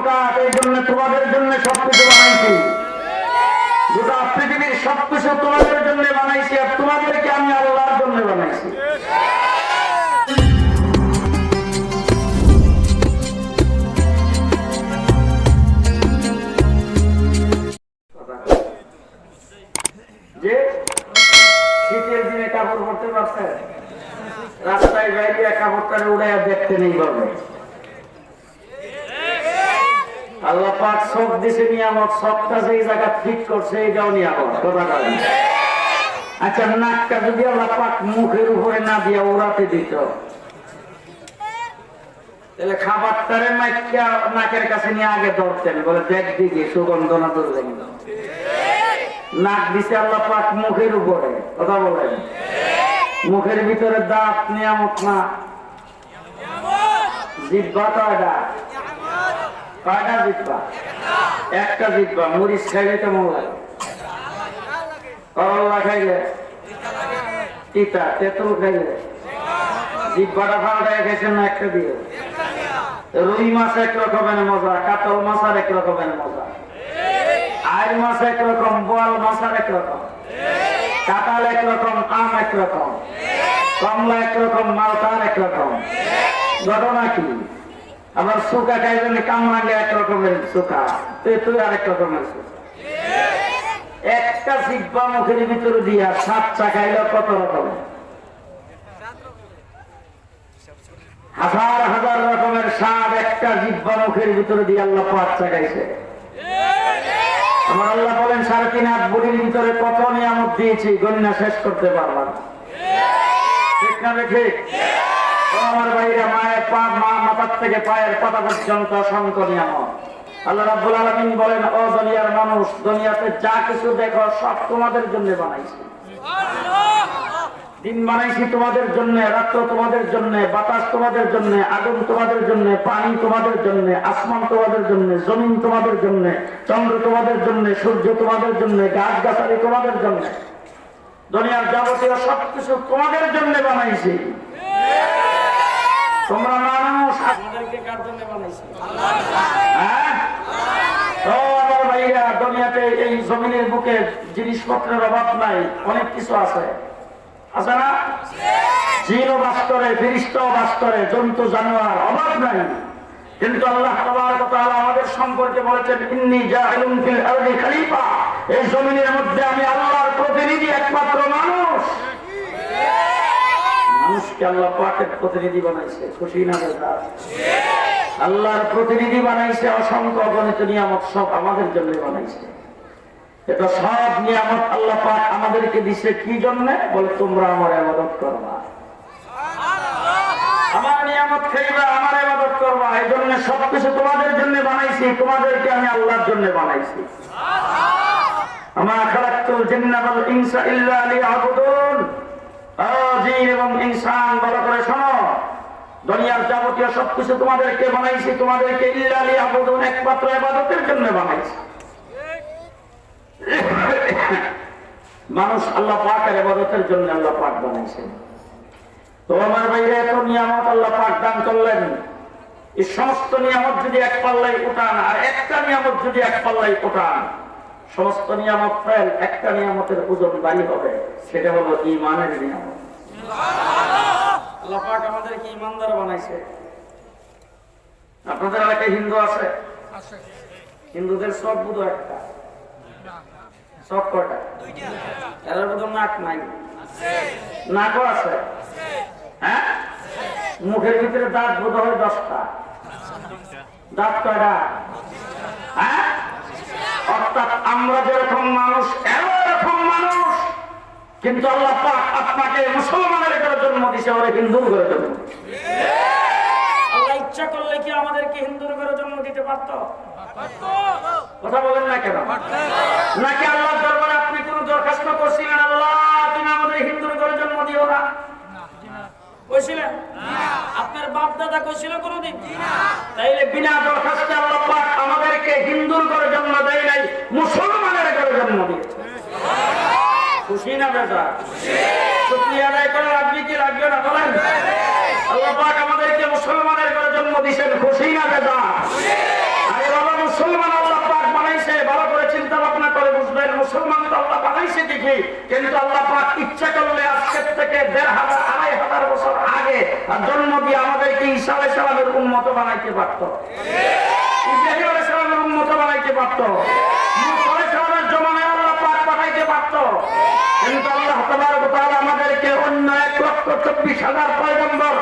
মাখলুকাত, এই জন্য তোমাদের জন্য সবকিছু বানাইছি। গোটা পৃথিবীর সবকিছু তোমাদের জন্য বানাইছি, আর তোমাদেরকে আমি আল্লাহর জন্য বানাইছি। যে শীতের দিনে কাপড় পরতে পারছে, রাস্তায় বাইরে কাপড়টা উড়ে দেখতে নেই বলবে। আল্লাহ পাক সব দিছে নিয়ামত, সবটা যেই জায়গা ঠিক করছে এইটাও নিয়ামত। কথা বলেন। আচ্ছা, নাকটা যদি আল্লাহ পাক মুখের উপরে না দিয়া ওড়াতে দিত, তাহলে খাবারটারে মাইকা নাকের কাছে নিয়ে আগে ধরতেন, বলে দেখ দিকে সুগন্ধ না ধরবেন। নাক দিছে আল্লাহ পাক মুখের উপরে। কথা বলেন। মুখের ভিতরে দাঁত নিয়ামত না? জিহ্বা কয়টা? কয়টা জিহ্বা? একটা জিহ্বা। মরিচ খাইলে কেমন লাগে? করলা খাইলে তিতা, তেঁতুল খাইলে জিহ্বাটা ফালটায় খেয়েছেন না একটা দিয়ে? রুই মাছ এক রকমের মজা, কাতল মাছ আর এক রকমের মজা, আইর মাছ এক রকম, বোয়াল মাছ আর এক রকম, কাঁঠাল এক রকম, আম এক রকম, কমলা এক রকম, মালটা আর এক রকম। ঘটনা কি? আবার শুকা খাইবেন কামরাঙ্গে এক রকমের শুকা, তেঁতুল আর এক রকমের শুকা। একটা জিহ্বা মুখের ভিতরে দিয়া সাতটা খাইলে কত রকমের? হাজার হাজার রকমের স্বাদ একটা জিহ্বা মুখের ভিতরে দিয়ে আল্লাহ পাক চাগাইছে। আমার আল্লাহ বলেন 3.5 হাত বুড়ির ভিতরে কত নিয়ামত দিয়েছি, গণনা শেষ করতে পারবা না। ঠিক না ঠিক? আমার ভাইরা, মায়ের পা মাথার থেকে পায়ের পাতা পর্যন্ত অসংখ্য নিয়ামত। আল্লাহ রাব্বুল আলামিন বলেন, ও দুনিয়ার মানুষ, দুনিয়াতে যা কিছু দেখো সব তোমাদের জন্য বানাইছি। দিন বানাইছি তোমাদের জন্য, রাত্র তোমাদের জন্য, বাতাস তোমাদের জন্য, আগুন তোমাদের জন্য, পানি তোমাদের জন্য, আসমান তোমাদের জন্য, জমিন তোমাদের জন্য, চন্দ্র তোমাদের জন্য, সূর্য তোমাদের জন্য, গাছ গাছালি তোমাদের জন্য। দুনিয়ার যাবতীয় সবকিছু তোমাদের জন্য বানাইছি। তোমরা মানুষ, আমাদেরকে কার জন্য বানাইছি? হ্যাঁ? ও আমার ভাইরা, দুনিয়াতে এই জমিনের বুকে জিনিসপত্রের অভাব নাই, অনেক কিছু আছে। আছে না? জিনও বাস করে, ফেরেশতাও বাস করে, জন্তু জানোয়ার, অভাব নাই। কিন্তু আল্লাহ তাবারক ওয়া তাআলা আমাদের সম্পর্কে বলেছেন, ইন্নী জাইলুন ফিল আরদি খলিফা, এই জমিনের মধ্যে আমি আল্লাহর প্রতিনিধি, একমাত্র মানুষ। মানুষকে আল্লাহ পাকের প্রতিনিধি বানাইছে, খুশি না বেজার? আল্লাহর প্রতিনিধি বানাইছে, অসংখ্য অগণিত নিয়ামত সব আমাদের জন্য বানাইছে। এটা সব নিয়ামত আল্লাহ পাক আমাদেরকে দিছে কি জন্য? বলে তোমরা আমার ইবাদত করবা, আমার নিয়ামত খাইবা, আমার ইবাদত করবা। এই জন্য সবকিছু তোমাদের জন্য বানাইছি, তোমাদেরকে আমি আল্লাহর জন্য বানাইছি। আমা খালাকতুল জিন্না ওয়াল ইনসা ইল্লা লিয়াবুদুন। জিন এবং ইনসান, ভালো করে শোনো, দুনিয়ার যাবতীয় সবকিছু তোমাদেরকে বানাইছি, তোমাদেরকে ইল্লা লিয়াবুদুন, একমাত্র ইবাদতের জন্য বানাইছি। মানুষ আল্লাহ পাকের ইবাদতের জন্য আল্লাহ পাক বানাইছেন। তো আমার ভাইরা, এত নিয়ামত আল্লাহ পাক দান করলেন। এই সমস্ত নিয়ামত যদি এক পাল্লায় উঠান, আর একটা নিয়ামত যদি এক পাল্লায় উঠান, সমস্ত নিয়ামত ফেল, একটা নিয়ামতের ওজন ভারী হবে, সেটা হলো ঈমানের নিয়ামত। আল্লাহ পাক আমাদেরকে ঈমানদার বানাইছে। আপনাদের এলাকায় হিন্দু আছে? হিন্দুদের সব বুধ একটা, সব কয়টা? এর মধ্যে নাক নাই? নাকও আছে। হ্যাঁ? মুখের ভিতরে দাঁত বোধ হয় 10টা। দাঁত কয়টা? হ্যাঁ? অর্থাৎ আমরা যেরকম মানুষ, এরকম মানুষ, কিন্তু আল্লাহ পাক আপনাকে মুসলমানের ঘরে জন্ম দিছে, ওরা হিন্দুর ঘরে জন্ম দিছে। আল্লাহ ইচ্ছা করলে কি আমাদেরকে হিন্দুর ঘরে জন্ম দিতে পারত? কথা বলেন না কেন? নাকি আল্লাহর দরবারে আপনি কোন দরখাস্ত করছিলেন, আল্লাহ তুমি আমাদের হিন্দুর ঘরে জন্ম দিও না? কইছিলেন? আপনার বাপ দাদা কইছিল কোনদিন? তাইলে বিনা দরখাস্তে আল্লাহ পাক আমাদেরকে হিন্দুর ঘরে জন্ম দেয় নাই, মুসলমানের ঘরে জন্ম দিয়েছে। খুশি না বেজার? শুকরিয়া আদায় করে লাগবে কি লাগবে না বলেন? আল্লাহ পাক আমাদেরকে মুসলমানের ঘরে জন্ম দিয়েছেন, খুশি না বেজার? আরে পর্যন্ত আল্লাহ বানাইছে দেখি, কিন্তু আল্লাহ পাক ইচ্ছা করলে আজকের থেকে 1500-2500 বছর আগে জন্ম দিয়ে আমাদেরকে ঈসা আলাইহিস সালামের উম্মত বানাইতে পারত, ইব্রাহিম আলাইহিস সালামের উম্মত বানাইতে পারত, মূসা আলাইহিস সালামের জমানায় আল্লাহ পাক পাঠাইতে পারত। কিন্তু আল্লাহ তাবারক ওয়া তাআলা আমাদেরকে অন্য 1,24,000 পয়গম্বর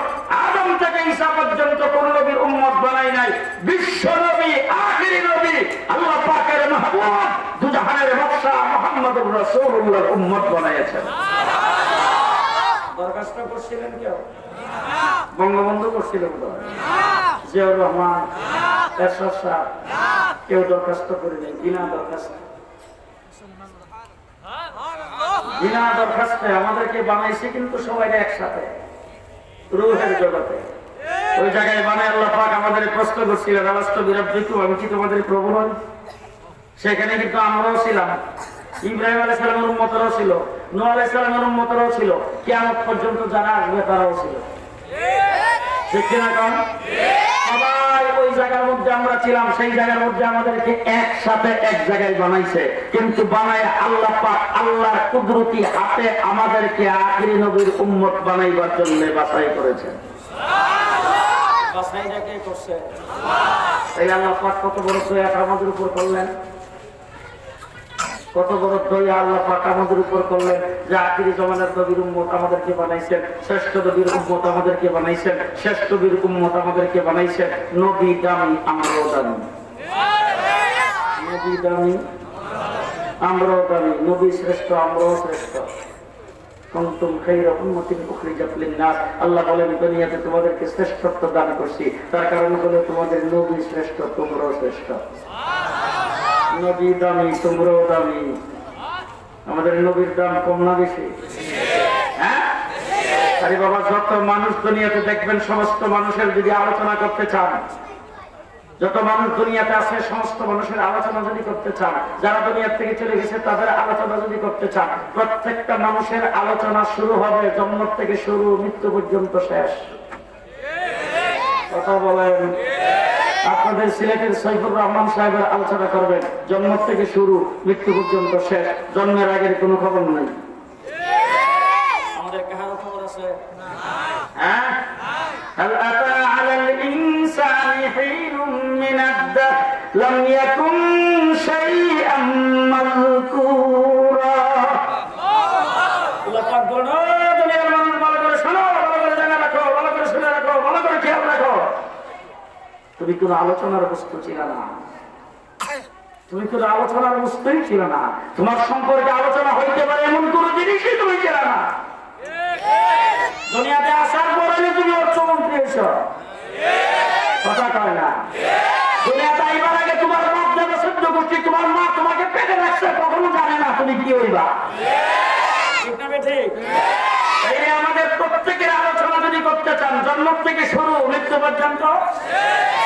আদম থেকে ঈসা পর্যন্ত কোন নবীর উম্মত বানাই নাই। বিশ্ব নবী, আখিরি নবী, আল্লাহ পাকের মাহবুব, দুজাহানের বাদশা মুহাম্মদুর রাসূলুল্লাহর উম্মত বানাইছেন। দরখাস্ত করছিলেন কেউ? বঙ্গবন্ধু করছিলেন তো? জিয়াউর রহমান, এরশাদ শাহ, কেউ দরখাস্ত করে নেই। বিনা দরখাস্তে, বিনা দরখাস্তে আমাদেরকে বানাইছে, কিন্তু সবাই একসাথে রূহের জগতে। ওই জায়গায় বানায় আল্লাহ পাক আমাদের প্রশ্ন করছিলেন, আলাস্তু বিরাব্বিকুম, আমি কি তোমাদের প্রভু নই? সেখানে কিন্তু আমরাও ছিলাম, ইব্রাহিম আলাইহিস সালামের উম্মতরাও ছিল, নূহ আলাইহিস সালামের উম্মতরাও ছিল, কিয়ামত পর্যন্ত যারা আসবে তারাও ছিল। ঠিক কিনা কম? সবাই ওই জায়গার মধ্যে আমরা ছিলাম, সেই জায়গার মধ্যে আমাদেরকে একসাথে এক জায়গায় বানাইছে, কিন্তু বানায় আল্লাহ পাক আল্লাহর কুদরতি হাতে আমাদেরকে আখিরি নবীর উম্মত বানাইবার জন্য বাছাই করেছেন। বাছাইটা কে করছে? এই আল্লাহ পাক কত বড় দয়া আমাদের উপর করলেন, কত বড় দয়া আল্লাহ পাক আমাদের উপর করলেন যে আখিরি জমানার নবীর উম্মত আমাদেরকে বানাইছেন, শ্রেষ্ঠ নবীর উম্মত আমাদেরকে বানাইছেন, শ্রেষ্ঠ নবীর উম্মত আমাদেরকে বানাইছেন। নবী দামি, আমরাও দামি, নবী দামি, আমরাও দামি, নবী শ্রেষ্ঠ, আমরাও শ্রেষ্ঠ। কুনতুম খায়রা উম্মাতিন উখরিজাত লিন-নাস, আল্লাহ বলেন দুনিয়াতে তোমাদেরকে শ্রেষ্ঠত্ব দান করছি, তার কারণ হলো তোমাদের নবী শ্রেষ্ঠ, তোমরাও শ্রেষ্ঠ। নবী দামি, তোমরাও দামি। আমাদের নবীর দাম কম না বেশি? হ্যাঁ, আরে বাবা, যত মানুষ দুনিয়াতে দেখবেন, সমস্ত মানুষের যদি আলোচনা করতে চান, যত মানুষ দুনিয়াতে আছে সমস্ত মানুষের আলোচনা যদি করতে চান, যারা দুনিয়া থেকে চলে গেছে তাদের আলোচনা যদি করতে চান, প্রত্যেকটা মানুষের আলোচনা শুরু হবে জন্ম থেকে শুরু, মৃত্যু পর্যন্ত শেষ। কথা বলেন? আপনাদের সিলেটের সৈফুর রহমান সাহেবের আলোচনা করবেন, জন্ম থেকে শুরু, মৃত্যু পর্যন্ত শেষ, জন্মের আগের কোনো খবর নাই। আমাদের কাহারও খবর আছে? হ্যাঁ, هل أتى على الإنسان حين من الدهر لم يكن شيئا مذكورا। লপাক বলো, দুনিয়ার মানুষ ভালো করে শোনো, ভালো করে জানা রাখো, ভালো করে শুনে রাখো, ভালো করে খেয়াল রাখো। তুমি কোন আলোচনার বস্তু ছিল না, তুমি কোন আলোচনার বস্তুই ছিল না। তোমার সম্পর্কে আলোচনা হইতে পারে এমন কোন জিনিসই তুমি ছিল না। দুনিয়াতে আসার পরে তুমি অর্থমন্ত্রী হয়েছ, কথা কয় না? দুনিয়াতে আইবার আগে তোমার বাপ দাদা সহ্য করছি, তোমার মা তোমাকে পেটে রাখছে, কখনো জানে না তুমি কি হইবা। ঠিক না ঠিক? এই আমাদের প্রত্যেকের আলোচনা যদি করতে চান, জন্ম থেকে শুরু, মৃত্যু পর্যন্ত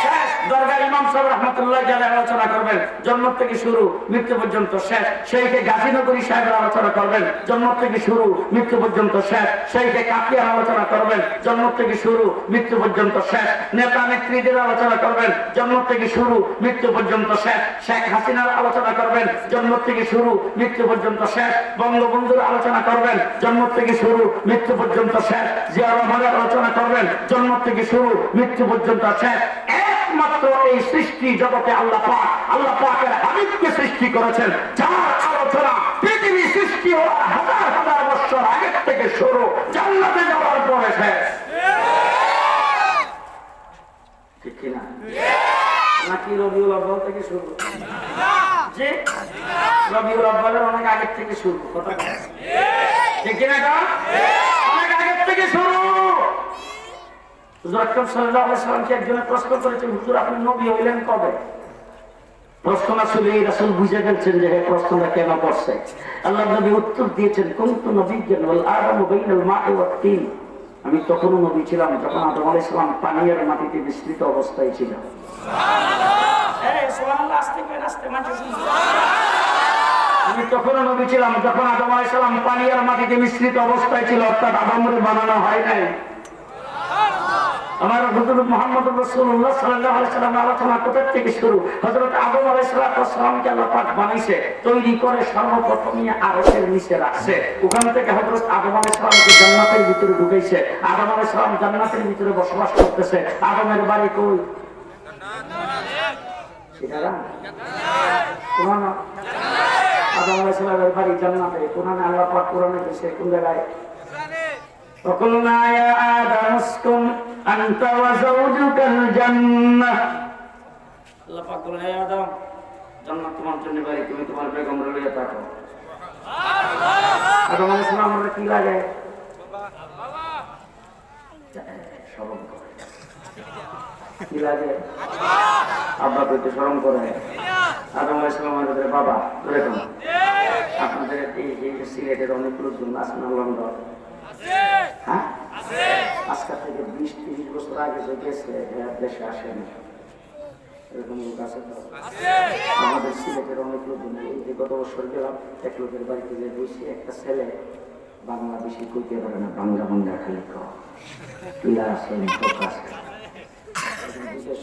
শেষ। দরগা ইমাম সাহেব রহমতুল্লাহ আলাইহি আলোচনা করবেন, জন্ম থেকে শুরু, মৃত্যু পর্যন্ত শেষ। সেইকে গাজীনগরী সাহেবের আলোচনা করবেন, জন্ম থেকে শুরু, মৃত্যু পর্যন্ত শেষ। সেইকে কাকিয়ার আলোচনা করবেন, জন্ম থেকে শুরু, মৃত্যু পর্যন্ত শেষ। নেতা নেত্রীদের আলোচনা করবেন, জন্ম থেকে শুরু, মৃত্যু পর্যন্ত শেষ। শেখ হাসিনার আলোচনা করবেন, জন্ম থেকে শুরু, মৃত্যু পর্যন্ত শেষ। বঙ্গবন্ধুর আলোচনা করবেন, জন্ম থেকে শুরু, মৃত্যু পর্যন্ত শেষ। জিয়া রহমানের আলোচনা করবেন, জন্ম থেকে শুরু, মৃত্যু পর্যন্ত শেষ। একমাত্র এই সৃষ্টি জগতে আল্লাহ পাকের হাবিবকে সৃষ্টি করেছেন, যার আলোচনা পৃথিবী সৃষ্টি হওয়ার হাজার হাজার বছর আগের থেকে শুরু, জান্নাতে যাওয়ার পরে শেষ। ঠিক কিনা? নাকি রবিউল আউয়াল থেকে শুরু? যে রবিউল আউয়ালের অনেক আগের থেকে শুরু, কথা ঠিক কিনা? অনেক আগের থেকে শুরু। হুজুর আকরাম সাল্লাল্লাহু আলাইহি ওয়াসাল্লামকে একজনের প্রশ্ন করেছেন, হুজুর আপনি নবী হইলেন কবে? প্রশ্নটা শুনে রাসূল বুঝে গেছেন যে এই প্রশ্নটা কেন করছে। আল্লাহর নবী উত্তর দিয়েছেন, কুনতু নবিয়্যান ওয়াল আদামু বাইনাল মা'i ওয়াত তিন। আমি তখনও নবী ছিলাম যখন আদম আলাইহিস সালাম পানি আর মাটিতে মিশ্রিত অবস্থায় ছিল। সুবহানাল্লাহ। এই সুবহানাল্লাহ, আস্তে করে আস্তে মাঝে আমি তখনও নবী ছিলাম যখন আদম আলাইহিস সালাম পানি আর মাটিতে মিশ্রিত অবস্থায় ছিল, অর্থাৎ আদমের বানানো হয় নাই। আমার হুজুর মুহাম্মদ রাসূলুল্লাহ সাল্লাল্লাহু আলাইহি ওয়াসাল্লাম আলোচনা কোথা থেকে শুরু? হযরত আদম আলাইহিস সালামকে আল্লাহ পাক বানাইছে, তৈরি করে সর্বপ্রথমে আরশের নিচে রাখছে। ওখান থেকে হযরত আদম আলাইহিস সালামকে জান্নাতের ভিতরে ঢুকাইছে। আদম আলাইহিস সালাম জান্নাতের ভিতরে বসবাস করতেছে। আদমের বাড়ি কই? জান্নাত। কোন আদম আলাইহিস সালামের বাড়ি জান্নাতে। কোরআনে আল্লাহ পাক কোরআনে বলেছে কোন জায়গায়? وقلنا يا آدم اسكن أنت وزوجك الجنة আল্লাহ পাক বলেন হে আদম জান্নাত তোমার জন্য বাড়ি, তুমি তোমার বেগম লইয়া থাকো। আদম আলাইহিস সালামের কি লাগে? শরম করে। কি লাগে? আব্বা কইতে শরম করে। আদম আলাইহিস সালামের বাবা এরকম। আপনাদের এই সিলেটের অনেক লোকজন আছেন লন্ডন, হ্যাঁ আজকে থেকে 20-30 বছর আগে যে গেছে দেশে আসেনি, এরকম লোক আছে তো। আমাদের সিলেটের অনেক লোকজন, এই যে গত বছর গেলাম এক লোকের বাড়িতে যে বসে একটা ছেলে বাংলাদেশি কইতে পারে না, বাংলা বাংলা খালি তুলা আছে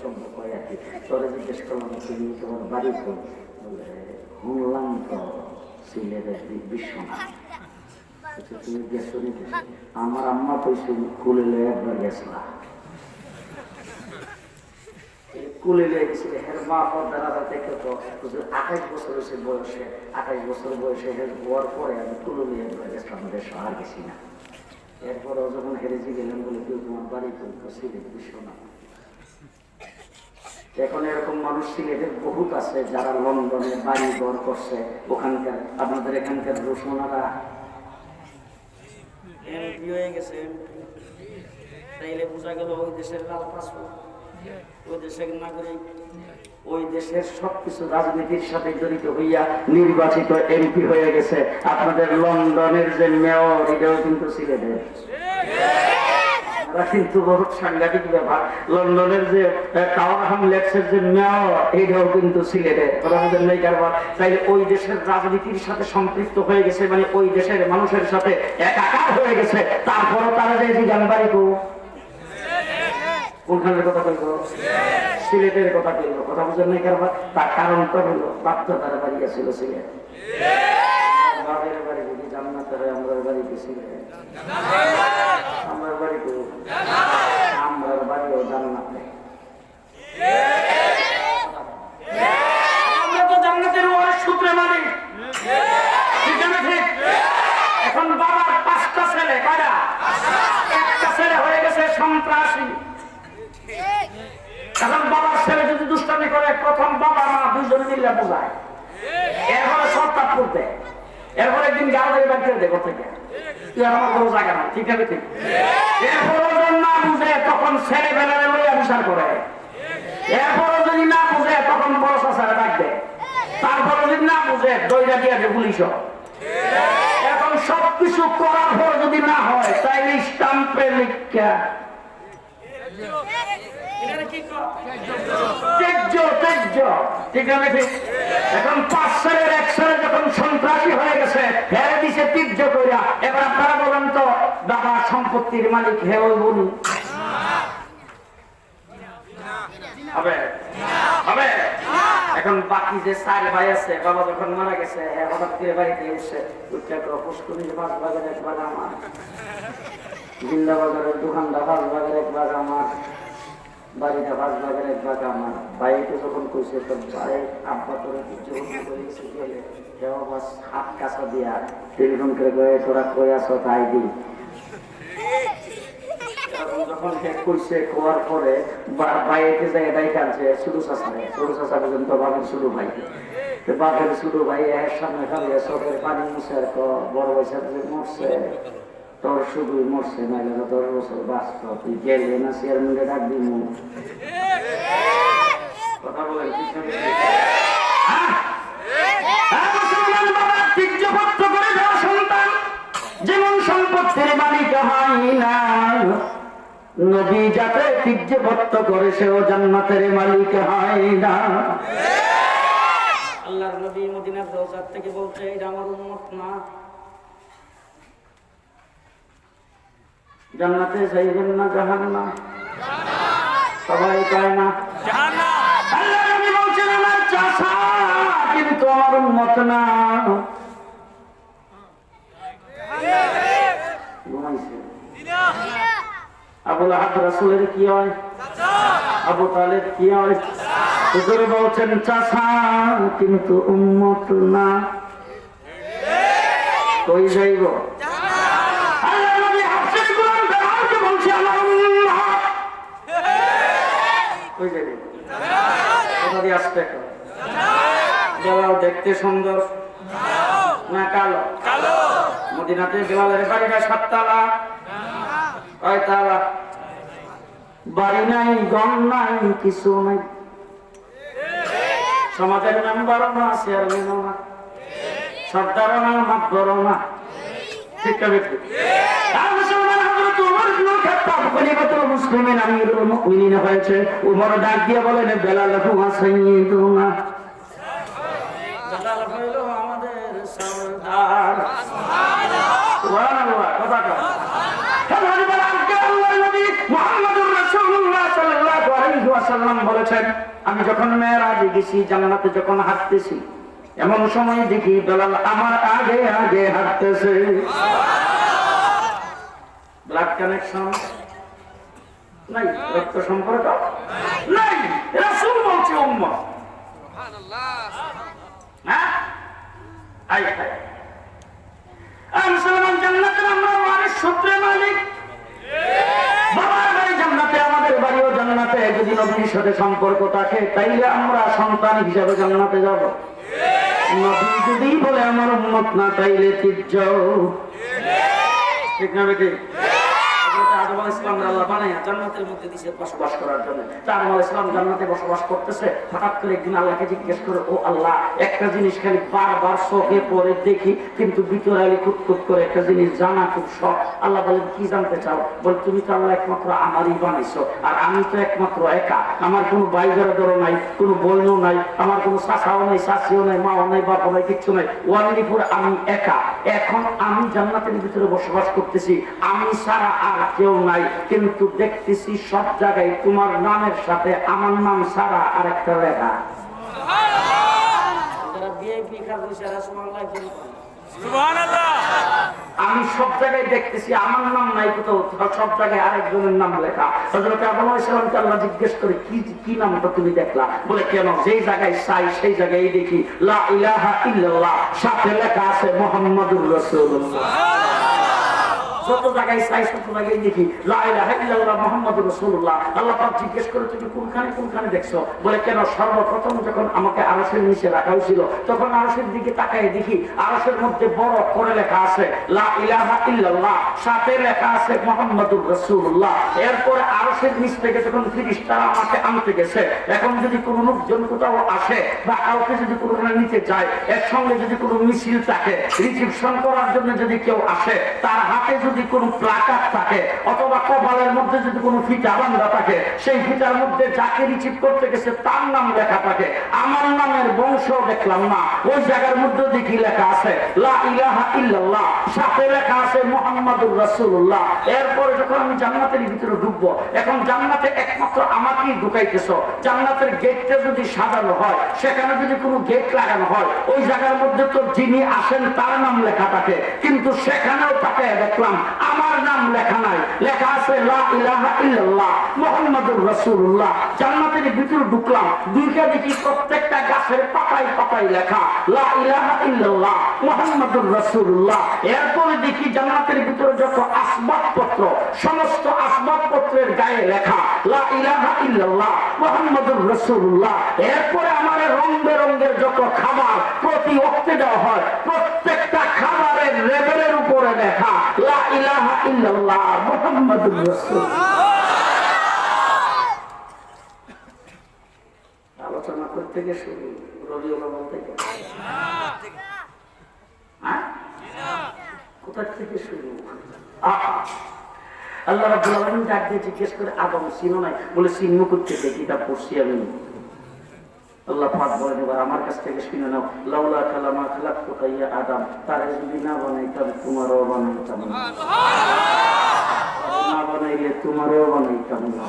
শব্দ কয় আর কি। তোরে জিজ্ঞেস করলাম তুমি তোমার বাড়ি কই? শুনলাম তো সিলেটের বিশ্বনাথ। তুমি গেছো নাকি? আমার আম্মা কইছে কুলে একবার গেছিলাম, কুলে গেছিল। হের মা পর্দারা দেখে তো 28 বছর হয়েছে বয়সে, 28 বছর বয়সে হের হওয়ার পরে আমি কুলে একবার গেছিলাম, দেশ আর গেছি না। এরপরেও যখন হেরেজি গেলাম বলে কেউ তোমার বাড়ি তো সিলেট বিশ্বনাথ। এখন এরকম মানুষ সিলেটের বহুত আছে যারা লন্ডনে বাড়ি ঘর করছে। ওখানকার আপনাদের এখানকার রসুনারা এমপি হয়ে গেছে, তাইলে বোঝা গেল ওই দেশের লাল পাসপোর্ট, ওই দেশের নাগরিক, ওই দেশের সবকিছু রাজনীতির সাথে জড়িত হইয়া নির্বাচিত এমপি হয়ে গেছে। আপনাদের লন্ডনের যে মেয়র এটাও কিন্তু সিলেটের, কিন্তু বহুত সাংঘাতিক ব্যাপার। লন্ডনের যে টাওয়ার হামলেটসের যে মেয়র এটাও কিন্তু সিলেটের। তাইলে ওই দেশের রাজনীতির সাথে সম্পৃক্ত হয়ে গেছে, মানে ওই দেশের মানুষের সাথে একাকার হয়ে গেছে। তারপরও তারা যে গান বাড়ি কোনখানের কথা বলব? সিলেটের কথা বলবো। কথা বুঝেন নাই কারবার? তার কারণটা হলো বাধ্য তারা বাড়ি গেছিল সিলেট। বাপের বাড়ি যদি জান্নাতের আমরা বাড়ি গেছিল, আমার বাড়ি তো আমার বাড়িও জান্নাতে। আমরা তো জান্নাতের ওয়ারিশ সূত্রে মানি, ঠিক না ঠিক? এখন বাবার 5টা ছেলে, কয়টা? একটা ছেলে হয়ে গেছে সন্ত্রাসী। এখন বাবার ছেলে যদি দুষ্টামি করে, প্রথম বাবা মা দুজনে মিলে বোঝায়, এরপরে সরকার করতে, এরপরে একদিন গাড়ি বাড়ি করে দেখো থেকে তুই আমার কোনো জায়গা নাই, ঠিক আছে ঠিক? এরপরে না বুঝে তখন ছেলে বেলারে লইয়া বিচার করে, এরপরে যদি না বুঝে তখন বড় চাচারে ডাক দেয়, তারপরে যদি না বুঝে দইরা দিয়ে পুলিশ। এখন সবকিছু করার পর যদি না হয় তাইলে স্টাম্পে লিখা এখন 5 সালের 1 সালে যখন সন্ত্রাসী হয়ে গেছে, হেরে দিছে তীর্য কইরা। এবার আপনারা বলেন তো বাবা সম্পত্তির মালিক হে ওই বলুন হবে? হবে? এখন বাকি যে 4 ভাই আছে, বাবা যখন মারা গেছে হঠাৎ করে বাড়িতে এসে পুষ্করির 5 ভাগের 1 ভাগ আমার, জিন্দাবাজারের দোকানটা 5 ভাগের 1 ভাগ আমার, বাড়িটা 5 ভাগের 1 ভাগ আমার। ভাইকে যখন কইছে তো ভাই আব্বা তোরা কিছু করেছে গেলে দেওয়া বাস হাত কাছা দিয়া টেলিফোন করে কয়ে তোরা কই আছো তাই দি। যখন কইছে কোয়ার পরে ভাইকে যায় এটাই কাঁদছে ছোট চাষারে, ছোট চাষা পর্যন্ত বাপের ছোট ভাই, বাপের ছোট ভাই এর সামনে খালি চোখের পানি মুছে আর বড় বয়সের মরছে, তোর শুধুই মরছে, নাইলে 10 বছর বাঁচত, তুই গেলে না চেয়ারম্যানকে ডাক দিই কথা বলেন। যেমন সম্পত্তির মালিক হয় না, নবী যাতে তীর্যবত্ত করে সেও জান্নাতের মালিক হয় না। আল্লাহর নবী মদিনার রওজা থেকে বলছে এটা আমার উম্মত না, জান্নাতে যাইবেন না জাহান্নামে। সবাই কয় না আল্লাহ নবী বলছেন আমার চাচা কিন্তু আমার উম্মত না। আবু লাহাব রাসূলের কি হয়? আবু তালেব কি হয়? হুজুর বলছেন চাচা কিন্তু উম্মত না। কই যাইব? আল্লাহ নবী হাফসের গোলাম বেলালকে বলছে আমার উম্মত। কই যাইব? কথা দিয়ে আসতে কর। বেলাল দেখতে সুন্দর না কালো? মদিনাতে বেলালের বাড়িটা 7 তালা। কয় তালা? বাড়ি নাই, গম নাই, কিছু নাই। সমাজের মেম্বারও না, চেয়ারম্যানও না, সর্দারও না, মাতবরও না। ঠিক আছে? মুসলিমের আমিরুল মুমিনিন হয়েছে। উমর ডাক দিয়ে বলেন বেলাল হুয়া সাইয়্যিদুনা। বেলাল হইল আমাদের সরদার। সুবহানাল্লাহ। কথা কও। বলেছেন আমি যখন মেরাজে গেছি, জান্নাতে যখন হাঁটতেছি, এমন সময় দেখি বেলাল আমার আগে আগে হাঁটতেছে। ব্লাড কানেকশন নাই, রক্ত সম্পর্ক নাই। রাসূল বলছে উম্মত। হ্যাঁ আই আই মুসলমান জান্নাতের আমরা ওয়ারিস সূত্রে মালিক। বাবার বাড়ি জান্নাতে, আমাদের বাড়িও জান্নাতে। যদি নবীর সাথে সম্পর্ক থাকে তাইলে আমরা সন্তান হিসাবে জান্নাতে যাব। নবী যদি বলে আমার উম্মত না তাইলে তির্য। ঠিক না বেটি? আদম আলাইহিস সালাম আল্লাহ বানায়া জান্নাতের মধ্যে দিয়েছে বসবাস করার জন্য। আদম আলাইহিস সালাম জান্নাতে বসবাস করতেছে। হঠাৎ করে একদিন আল্লাহকে জিজ্ঞেস করে, ও আল্লাহ, একটা জিনিস খালি বারবার চোখে পড়ে দেখি, কিন্তু ভিতরে আলি খুঁতখুত করে একটা জিনিস জানা খুব শখ। আল্লাহ বলেন কি জানতে চাও? বলে তুমি তো আল্লাহ একমাত্র আমারই বানাইছো, আর আমি তো একমাত্র একা। আমার কোনো ভাই বেড়াদরও নাই, কোনো বোনও নাই, আমার কোনো চাচাও নাই, চাচিও নাই, মাও নাই, বাপও নাই, কিচ্ছু নাই। ওয়ানলিপুর আমি একা। এখন আমি জান্নাতের ভিতরে বসবাস করতেছি, আমি ছাড়া আর কেউ নাই, কিন্তু দেখতেছি সব জায়গায় তোমার নামের সাথে আমার নাম ছাড়া আর একটা লেখা। আমি সব জায়গায় দেখতেছি আমার নাম নাই কোথাও, সব জায়গায় আরেকজনের নাম লেখা। হযরত আদম আলাইহিস সালামকে আল্লাহ জিজ্ঞেস করে কি নামটা তুমি দেখলা? বলে কেন? যেই জায়গায় চাই সেই জায়গায় দেখি লা ইলাহা ইল্লাল্লাহ, সাথে লেখা আছে মুহাম্মাদুর রাসূলুল্লাহ। যত জায়গায় চাই তত জায়গায় দেখি লা ইলাহা ইল্লাল্লাহ মুহাম্মাদুর রাসূলুল্লাহ। আল্লাহ পাক জিজ্ঞেস করে তুমি কোনখানে দেখছো? বলে কেন? সর্বপ্রথম যখন আমাকে আরশের নিচে রাখা হয়েছিল তখন আরশের দিকে তাকায় দেখি আরশের মধ্যে বড় করে লেখা আছে লা ইলাহা ইল্লাল্লাহ, সাথে লেখা আছে মুহাম্মাদুর রাসূলুল্লাহ। এরপরে আরশের নিচ থেকে যখন ফেরেশতারা আমাকে আনতে গেছে, এখন যদি কোনো লোকজন কোথাও আসে বা কাউকে যদি কোনো নিচে যায়, এর সঙ্গে যদি কোনো মিছিল থাকে, রিসিপশন করার জন্য যদি কেউ আসে, তার হাতে যদি কোনো প্লাকার্ড থাকে অথবা কপালের মধ্যে যদি কোনো ফিতা বাঁধা থাকে, সেই ফিতার মধ্যে যাকে রিসিভ করতে গেছে তার নাম লেখা থাকে। আমার নামের বংশ দেখলাম না, ওই জায়গার মধ্যে দেখি লেখা আছে লা ইলাহা ইল্লাল্লাহ, সাথে লেখা আছে মুহাম্মাদুর রাসূলুল্লাহ। এরপরে যখন আমি জান্নাতের ভিতরে ঢুকবো, এখন জান্নাতে একমাত্র আমাকেই ঢুকাইতেছো। জান্নাতের গেটটা যদি সাজানো হয়, সেখানে যদি কোনো গেট লাগানো হয়, ওই জায়গার মধ্যে তো যিনি আসেন তার নাম লেখা থাকে, কিন্তু সেখানেও তাকে দেখলাম আমার নাম লেখা নাই, লেখা আছে লা ইলাহা ইল্লাল্লাহ মুহাম্মাদুর রাসূলুল্লাহ। জান্নাতের ভিতরে ঢুকলাম, দুইটা দেখি প্রত্যেকটা গাছের পাতায় পাতায় লেখা লা ইলাহা ইল্লাল্লাহ মুহাম্মাদুর রাসূলুল্লাহ। এরপরে দেখি জান্নাতের ভিতরে যত আসবাবপত্র, সমস্ত আসবাবপত্রের গায়ে লেখা লা ইলাহা ইল্লাল্লাহ মুহাম্মাদুর রাসূলুল্লাহ। এরপরে আমার রং বেরঙের যত খাবার প্রতি ওয়াক্তে দেওয়া হয়, প্রত্যেকটা খাবারের লেবেলের উপরে লেখা লা ইলাহা ইল্লাল্লাহ মুহাম্মাদুর রাসূলুল্লাহ। আলোচনা করতে গিয়ে শুরু রবিউল্লাহ বলতে গিয়ে কোথা থেকে শুরু? আল্লাহ রাব্বুল আলামিন ডাক দিয়ে জিজ্ঞেস করে আদম চিনো নাই? বলে চিহ্ন করতে দেখি, তা পড়ছি আমি। আল্লাহ পাক বলেন এবার আমার কাছ থেকে শুনে নাও, লাউলা কালামা খালাকতুকা ইয়া আদম, তারে যদি না বানাইতাম তোমারও বানাইতাম না, না বানাইলে তোমারও বানাইতাম না।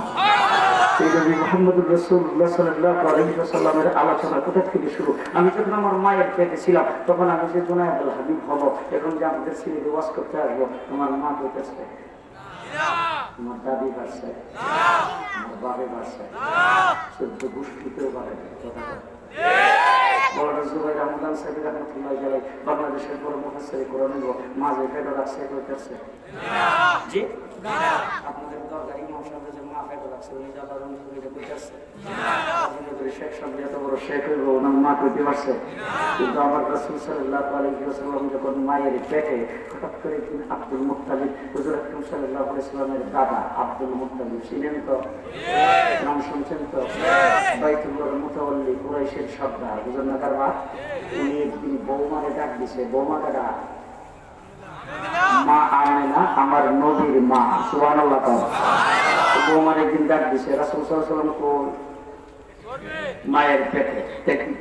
এই নবী মুহাম্মদুর রাসূলুল্লাহ সাল্লাল্লাহু আলাইহি ওয়াসাল্লামের আলোচনা কোথা থেকে শুরু। আমি যখন আমার মায়ের পেটে ছিলাম তখন আমি যে জুনায়েদ আল হাবিব হবো, এখন যে আমাদের সিলেটে ওয়াজ করতে আসবো, আমার মা বলতেছে, আমার দাদি বাড়ছে, আমার বাবা বাড়ছে, 14 গোষ্ঠীতেও বাড়ে। বাংলাদেশের বড় মুফাসসির কোরআন মাঝে ফেটো রাখছে করতেছে জি আপনাদের দরকারি ইমাম সাহেব যে মা ফেটো রাখছে উনি যা বারণ করে করতেছে শেখ সাহেব এত বড় শেখ হইব ওনার মা কইতে পারছে। কিন্তু আমার রাসূল সাল্লাল্লাহু আলাইহি ওয়াসাল্লাম যখন মায়ের পেটে হঠাৎ করে একদিন আব্দুল মুত্তালিব হুজুর আকরাম সাল্লাল্লাহু আলাইহি ওয়াসাল্লামের দাদা আব্দুল মুত্তালিব ছিলেন তো নাম শুনছেন তো বাইতুল্লাহর মুতাওয়াল্লি কুরাইশের সর্দার হুজুর নাকার মা উনি একদিন বৌমারে ডাক দিছে, বৌমা কাটা মা আমেনা আমার নবীর মা সুবহানাল্লাহ। বৌমার একদিন ডাক দিছে রাসূল সাল্লাল্লাহু আলাইহি ওয়াসাল্লাম কোন মায়ের পেটে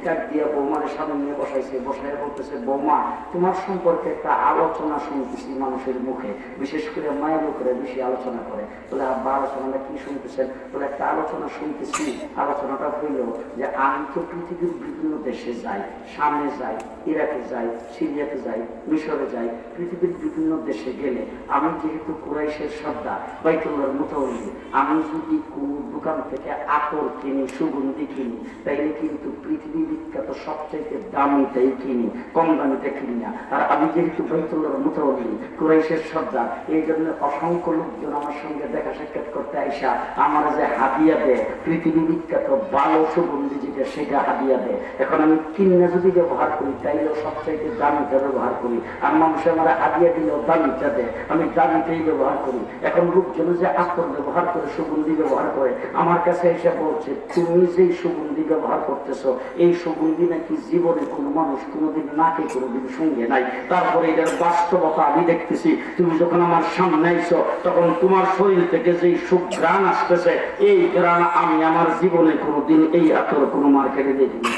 ডাক দিয়ে বৌমার সামনে নিয়ে বসাইছে, বসাইয়া বলতেছে বৌমা তোমার সম্পর্কে একটা আলোচনা শুনতেছি মানুষের মুখে, বিশেষ করে মায়ের উপরে বেশি আলোচনা করে। বলে আব্বা আলোচনাটা কি শুনতেছেন? বলে একটা আলোচনা শুনতেছি, আলোচনাটা হইল যে আমি তো পৃথিবীর বিভিন্ন দেশে যাই, সামনে যাই, ইরাকে যাই, সিরিয়াতে যাই, মিশরে যাই, পৃথিবীর বিভিন্ন দেশে গেলে আমি যেহেতু কুরাইশের সর্দার বাইতুল্লাহর মুতাওয়াল্লি, আমি যদি কোন দোকান থেকে আতর কিনি, সুগন্ধি কিনি, তাইলে কিন্তু পৃথিবী বিখ্যাত সবচাইতে দামিটাই কিনি, কম দামিটা কিনি না। আর আমি যেহেতু বাইতুল্লাহর মুতাওয়াল্লি কুরাইশের সর্দার, এই জন্য অসংখ্য লোকজন আমার সঙ্গে দেখা সাক্ষাৎ করতে আইসা আমার যে হাদিয়া দেয় পৃথিবী বিখ্যাত ভালো সুগন্ধি যেটা সেটা হাদিয়া দেয়। এখন আমি কিনা যদি ব্যবহার করি তাইলেও সবচাইতে দামিটা ব্যবহার করি, আর মানুষ আমার হাদিয়া দিলেও দামিটা দেয়, আমি দামিটাই ব্যবহার করি। এখন লোকজন যে আতর ব্যবহার করে, সুগন্ধি ব্যবহার করে, আমার কাছে এসে বলছে তুমি যেই সুগন্ধি ব্যবহার করতেছো এই সুগন্ধি নাকি জীবনে কোনো মানুষ কোনোদিন নাকে কোনোদিন সঙ্গে নাই। তারপরে এটার বাস্তবতা আমি দেখতেছি, তুমি যখন আমার সামনে আইছো তখন তোমার শরীর থেকে যেই সুঘ্রাণ আসতেছে, এই ঘ্রাণ আমি আমার জীবনে কোনোদিন এই আতর কোনো মার্কেটে দেখিনি।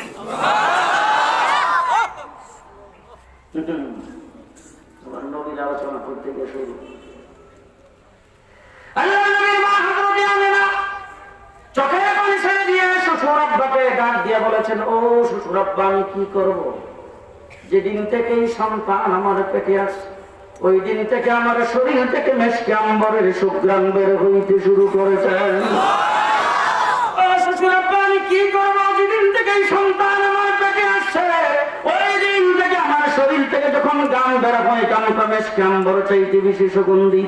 তোমার নবীর আলোচনা করতে গিয়ে শুরু চোখে পানি ছেড়ে দিয়ে শ্বশুর আব্বাকে ডাক দিয়ে বলেছেন, ও শ্বশুর আব্বা আমি কি করব? যেদিন থেকে এই সন্তান আমার পেটে আসছে ওই দিন থেকে আমার শরীর থেকে মেশকে আম্বরের সুঘ্রাণ বের হইতে শুরু করেছেন। ও শ্বশুর আব্বা আমি কি করবো? যেদিন থেকে এই সন্তান আমার পেটে আসছে ওই দিন থেকে আমার শরীর থেকে যখন গান বের হয় গানটা মেশকে আম্বর চাইতে বেশি সুগন্ধি।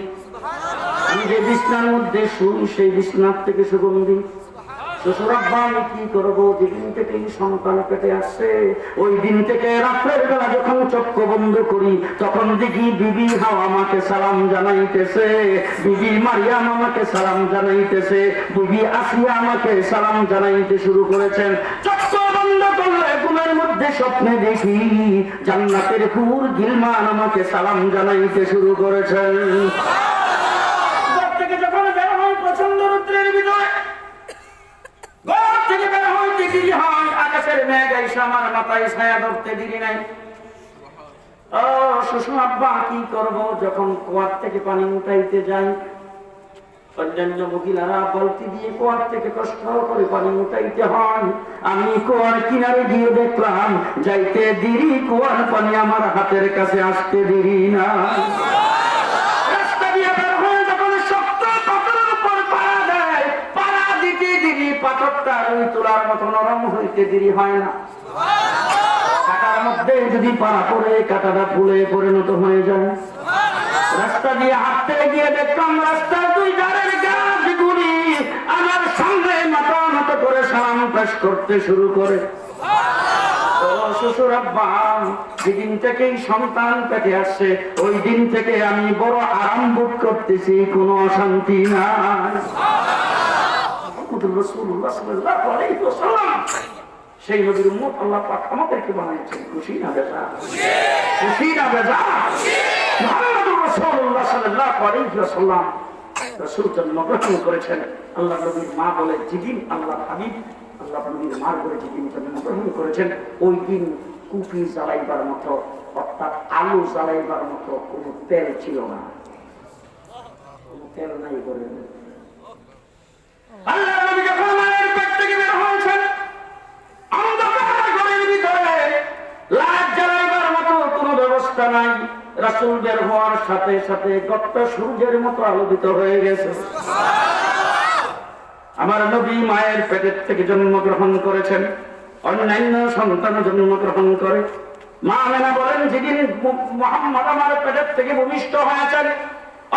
আমি যে বিছনার মধ্যে শুই সেই বিছনার থেকে সুগন্ধি। শ্বশুর আব্বা আমি কি করবো? যেদিন থেকে এই সন্তান পেটে আসছে ওই দিন থেকে রাত্রের বেলা যখন চক্ষু বন্ধ করি তখন দেখি বিবি হাওয়া আমাকে সালাম জানাইতেছে, বিবি মারিয়াম আমাকে সালাম জানাইতেছে, বিবি আসিয়া আমাকে সালাম জানাইতে শুরু করেছেন। চক্ষু বন্ধ করলে ঘুমের মধ্যে স্বপ্নে দেখি জান্নাতের হুর গিলমান আমাকে সালাম জানাইতে শুরু করেছেন। যখন বের হয় প্রচন্ড রৌদ্রের ভিতরে ঘর থেকে বের হইতে দেরি হয়, আকাশের মেঘ এসে আমার মাথায় ছায়া ধরতে দেরি নাই। ও শ্বশুর আব্বা কি করব? যখন কুয়ার থেকে পানি উঠাইতে যাই অন্যান্য মহিলারা বলতে দিয়ে কুয়ার থেকে কষ্ট করে পানি উঠাইতে হয়, আমি কুয়ার কিনারে গিয়ে দেখলাম যাইতে দেরি কুয়ার পানি আমার হাতের কাছে আসতে দেরি না। পাথরটা রুই তোলার মতো নরম হইতে দেরি হয় না। কাটার মধ্যে যদি পাড়া পড়ে কাটাটা ফুলে পরিণত হয়ে যায়। রাস্তা দিয়ে হাঁটতে গিয়ে দেখলাম রাস্তার দুই ধারের গাছগুলি আমার সামনে মাথা মতো করে সালাম পেশ করতে শুরু করে। শ্বশুর আব্বা যেদিন থেকে সন্তান পেটে আসছে ওই দিন থেকে আমি বড় আরাম বোধ করতেছি, কোনো অশান্তি নাই। সেই নবীর উম্মত আল্লাহ পাক আমাদেরকে বানাইছেন, খুশি না বেজা? খুশি না বেজা? মুহাম্মদুর রাসূলুল্লাহ সাল্লাল্লাহু আলাইহি ওয়াসাল্লাম রাসূল জন্মগ্রহণ করেছেন। আল্লাহ নবীর মা বলে যেদিন আল্লাহ হাবিব আল্লাহ নবীর মার করে যেদিন জন্মগ্রহণ করেছেন ওই দিন কুপি জ্বালাইবার মতো অর্থাৎ আলু জ্বালাইবার মতো কোনো তেল ছিল না, কোনো তেল নাই করে আল্লাহ নবী যখন মায়ের পেট থেকে বের হয়েছেন, অন্ধকার ঘরের ভিতরে লাইট জ্বালাইবার মতো কোনো ব্যবস্থা নাই। রাসূল বের হওয়ার সাথে সাথে গোটা সূর্যের মতো আলোকিত হয়ে গেছে। আমার নবী মায়ের পেটের থেকে জন্মগ্রহণ করেছেন, অন্যান্য সন্তান জন্মগ্রহণ করে। মা আমেনা বলেন, যেদিন মুহাম্মদ আমার পেটের থেকে ভূমিষ্ঠ হয়েছেন,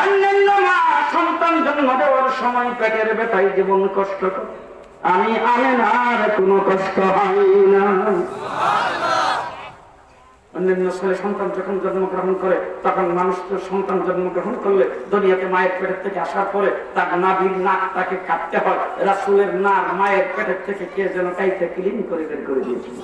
অন্যান্য মা সন্তান জন্ম দেওয়ার সময় পেটের ব্যথায় জীবন কষ্ট করে, আমি আমেনার কোনো কষ্ট হয় না। অন্যান্য ছেলে সন্তান যখন জন্মগ্রহণ করে, তখন মানুষ তো সন্তান জন্মগ্রহণ করলে দুনিয়াতে মায়ের পেটের থেকে আসার পরে তার নাভির নাকটাকে কাটতে হয়। রাসূলের নাক মায়ের পেটের থেকে কে যেন কাইতে ক্লিন করে বের করে দিয়েছিল।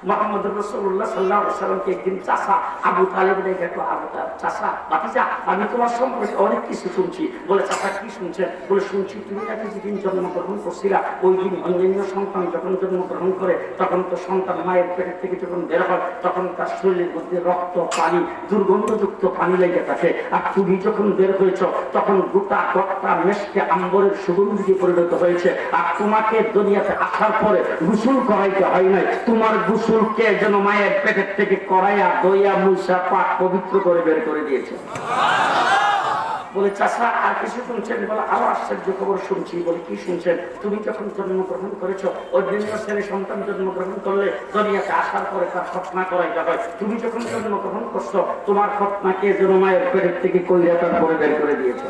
মুহাম্মদ রাসূলুল্লাহ সাল্লাল্লাহু আলাইহি ওয়াসাল্লামকে একদিন চাচা আবু তালেব দেখে, আবু তালেব চাচা ভাতিজা, আমি তোমার সম্পর্কে অনেক কিছু শুনছি। বলে, চাচা কি শুনছেন? বলে, শুনছি তুমি নাকি যেদিন জন্মগ্রহণ করছিলা, ওই দিন অন্যান্য সন্তান যখন জন্মগ্রহণ করে, তখন তো সন্তান মায়ের পেটের থেকে যখন বের হয়, তখন তার শরীরের মধ্যে রক্ত পানি দুর্গন্ধযুক্ত পানি লেগে থাকে। আর তুমি যখন বের হয়েছ, তখন গোটা গট্টা মেশকে আম্বরের সুগন্ধিতে পরিণত হয়েছে। আর তোমাকে দুনিয়াতে আসার পরে গোসল করাইতে হয় নাই, তোমার গোসলকে যেন মায়ের পেটের থেকে করাইয়া দইয়া মুসা পাক পবিত্র করে বের করে দিয়েছে। বলে, চাচা আর কিছু শুনছেন? বলে, আরো আশ্চর্য খবর শুনছি। বলে, কি শুনছেন? তুমি যখন জন্মগ্রহণ করেছ, অন্যান্য ছেলে সন্তান জন্মগ্রহণ করলে দুনিয়াতে আসার পরে তার খতনা করাইতে হয়। তুমি যখন জন্মগ্রহণ করছো, তোমার খতনাকে যেন মায়ের পেটের থেকে কইরা তারপরে বের করে দিয়েছে।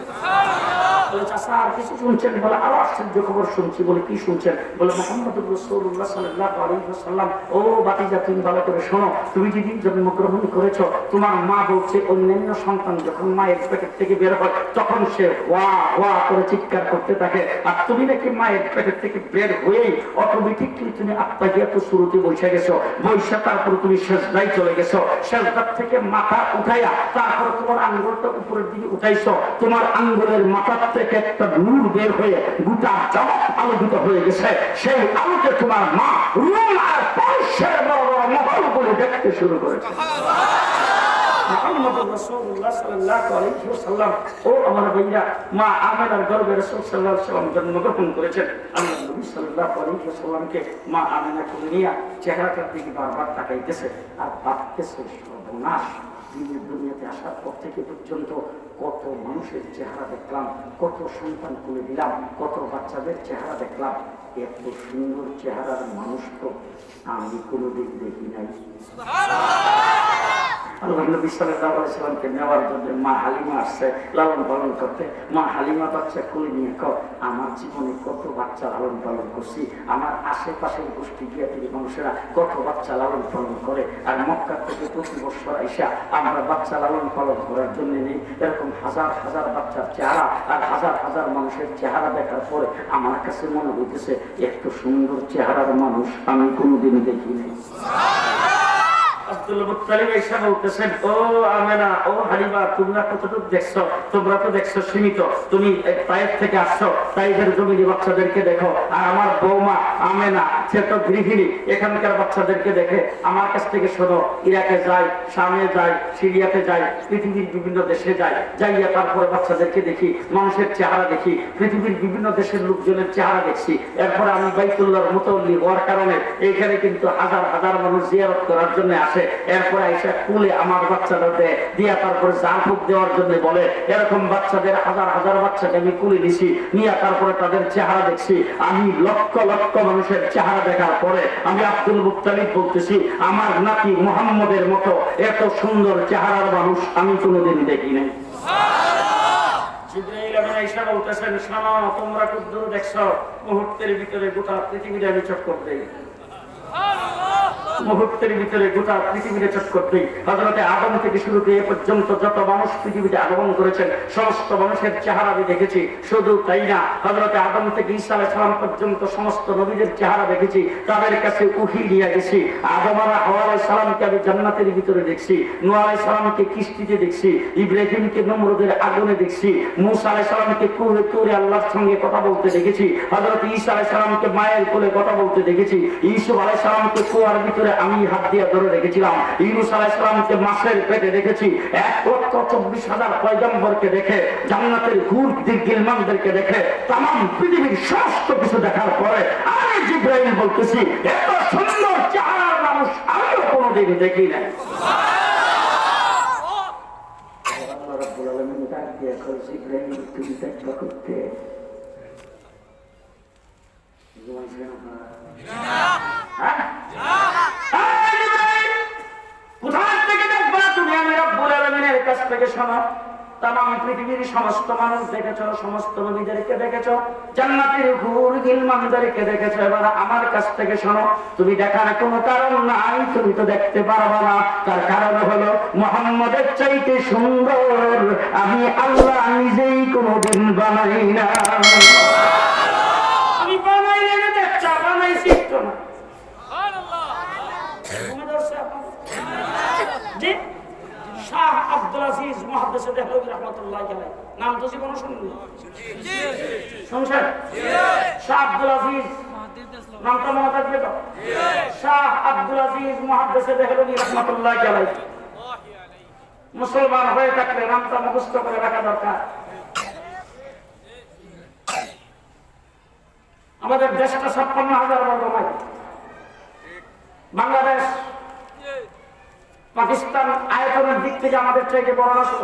বলে, চাচা আর কিছু শুনছেন? বলে, আরো আশ্চর্য খবর শুনছি। বলে, কি শুনছেন? বলে, মুহাম্মদ রাসূলুল্লাহ সাল্লাল্লাহু আলাইহি ওয়াসাল্লাম, ও ভাতিজা তুমি ভালো করে শোনো, তুমি যেদিন জন্মগ্রহণ করেছো, তোমার মা বলছে অন্যান্য সন্তান যখন মায়ের পেটের থেকে বের হয়, তখন সে ওয়া ওয়া করে চিৎকার করতে থাকে। আর তুমি নাকি মায়ের পেটের থেকে বের হয়েই অটোমেটিকলি তুমি আত্মাহিয়াত শুরুতে বসে গেছো। বসে তারপর তুমি সেজদায় চলে গেছো। সেজদার থেকে মাথা উঠাইয়া তারপর তোমার আঙ্গুলটা উপরের দিকে উঠাইছো। তোমার আঙ্গুলের মাথার থেকে একটা নূর বের হয়ে গোটা জগৎ আলোকিত হয়ে গেছে। সেই আলোকে তোমার মা রুম আর পার্শ্বের বড় বড় মহলগুলো দেখতে শুরু করেছে। মুহাম্মদ রাসূলুল্লাহ সাল্লাল্লাহু আলাইহি ওয়াসাল্লাম, ও আমার ভাইরা, মা আমেনার গর্ভে রাসূল সাল্লাল্লাহু আলাইহি ওয়াসাল্লাম জন্মগ্রহণ করেছেন। আল্লাহ নবী সাল্লাল্লাহু আলাইহি ওয়াসাল্লামকে মা আমেনা কোলে নিয়ে চেহারাটার দিকে বারবার তাকাইতেছে আর ভাবতেছে, সর্বনাশ, দুনিয়াতে আসার পর থেকে পর্যন্ত কত মানুষের চেহারা দেখলাম, কত সন্তান তুলে দিলাম, কত বাচ্চাদের চেহারা দেখলাম, এত সুন্দর চেহারার মানুষ তো আমি কোনোদিন দেখি নাই। আল্লাহ নবী সাল্লাল্লাহু আলাইহি ওয়াসাল্লামকে নেওয়ার জন্য মা হালিমা আসছে লালন পালন করতে। মা হালিমা বাচ্চা কোলে নিয়ে কয়, আমার জীবনে কত বাচ্চা লালন পালন করছি, আমার আশেপাশের গোষ্ঠী গিয়াতির মানুষেরা কত বাচ্চা লালন পালন করে, আর মক্কা থেকে প্রতি বছর আইসা আমরা বাচ্চা লালন পালন করার জন্য নেই। এরকম হাজার হাজার বাচ্চার চেহারা আর হাজার হাজার মানুষের চেহারা দেখার পরে আমার কাছে মনে হইতেছে, এত সুন্দর চেহারার মানুষ আমি কোনোদিন দেখি নাই। আব্দুল মুত্তালিব এসে বলতেছেন, ও আমেনা, ও হালিমা, তোমরা কতটুকু দেখছো? তোমরা তো দেখছো সীমিত, তুমি তায়েফ থেকে আসছো, তায়েফের জমিনে বাচ্চাদেরকে দেখো। আর আমার বৌমা আমেনা, সে তো গৃহিণী, এখানকার বাচ্চাদেরকে দেখে। আমার কাছ থেকে শোনো, ইরাকে যাই, শামে যাই, সিরিয়াতে যাই, পৃথিবীর বিভিন্ন দেশে যাই, যাইয়া তারপরে বাচ্চাদেরকে দেখি, মানুষের চেহারা দেখি, পৃথিবীর বিভিন্ন দেশের লোকজনের চেহারা দেখছি। এরপরে আমি বাইতুল্লাহর মুতাওয়াল্লি হওয়ার কারণে এখানে কিন্তু হাজার হাজার মানুষ জিয়ারত করার জন্য আসে। এরপরে এসে কুলে আমার বাচ্চাটা দেয়, দিয়া তারপরে জাল ফুক দেওয়ার জন্য বলে। এরকম বাচ্চাদের হাজার হাজার বাচ্চাকে আমি কুলে দিছি, নিয়ে তারপরে তাদের চেহারা দেখছি। আমি লক্ষ লক্ষ মানুষের চেহারা দেখার পরে আমি আব্দুল মুত্তালিব বলতেছি, আমার নাতি মুহাম্মদের মতো এত সুন্দর চেহারার মানুষ আমি কোনোদিন দেখি নাই। জিবরাইল আমিন আয়েশা বলতেছেন, শোনো, তোমরা খুব দূর দেখছো, মুহূর্তের ভিতরে গোটা পৃথিবীতে আমি চক্কর দেই। মুহূর্তের ভিতরে গোটা পৃথিবীতে চক্কর দেই। হযরতে আদম থেকে শুরু করে এ পর্যন্ত যত মানুষ পৃথিবীতে আগমন করেছেন, সমস্ত মানুষের চেহারা আমি দেখেছি। শুধু তাই না, হযরতে আদম থেকে ঈসা আলাইহিস সালাম পর্যন্ত সমস্ত নবীদের চেহারা দেখেছি, তাদের কাছে উহি নিয়ে গেছি। আদম আর হাওয়া আলাইহিস সালামকে আমি জান্নাতের ভিতরে দেখছি, নূহ আলাইহিস সালামকে কিস্তিতে দেখছি, ইব্রাহিমকে নমরুদের আগুনে দেখছি, মূসা আলাইহিস সালামকে কুরে তুরে আল্লাহর সঙ্গে কথা বলতে দেখেছি, হযরত ঈসা আলাইহিস সালামকে মায়ের কোলে কথা বলতে দেখেছি, ইউসুফ আলাইহিস সালামকে কুয়ার ভিতরে ভিতরে আমি হাত দিয়ে ধরে রেখেছিলাম। ইউনূস আলাইহিস সালামকে মাছের পেটে রেখেছি। 1,24,000 পয়গম্বরকে দেখে, জান্নাতের হুর গিলমানদেরকে দেখে, তামাম পৃথিবীর সমস্ত কিছু দেখার পরে আমি জিবরাইল বলতেছি, এত সুন্দর চেহারার মানুষ আমিও কোনোদিন দেখি নাই। আল্লাহ রাব্বুল আলামিন ডাক দিয়ে কল জিবরাইল তুমি দেখবা করতে কোথায় থেকে দেখবা তুমি? আমি রব্বুল আলামিনের কাছ থেকে শোনো। তামাম পৃথিবীর সমস্ত মানুষ দেখেছো, সমস্ত নবীদেরকে দেখেছো, জান্নাতের হুর গিলমানদেরকে দেখেছো। এবার আমার কাছ থেকে শোনো, তুমি দেখার কোনো কারণ নাই, তুমি তো দেখতে পারবা না। তার কারণ হলো মুহাম্মদের চাইতে সুন্দর আমি আল্লাহ নিজেই কোনোদিন বানাই না। আমি বানাইলে দেখছা, বানাইছি তো না। জি, শাহ আব্দুল আজিজ মুহাদ্দিস দেহলভী রাহমাতুল্লাহি আলাইহি নাম তো জীবনে শুনলেন? শুনছেন? শাহ আব্দুল আজিজ নামটা মনে থাকবে তো? শাহ আব্দুল আজিজ মুহাদ্দিস দেহলভী রাহমাতুল্লাহি আলাইহি। মুসলমান হয়ে থাকলে নামটা মুখস্থ করে রাখা দরকার। আমাদের দেশটা 56,000 বর্গ মাইল। বাংলাদেশ পাকিস্তান আয়তনের দিক থেকে আমাদের চাইতে বড় না ছোট?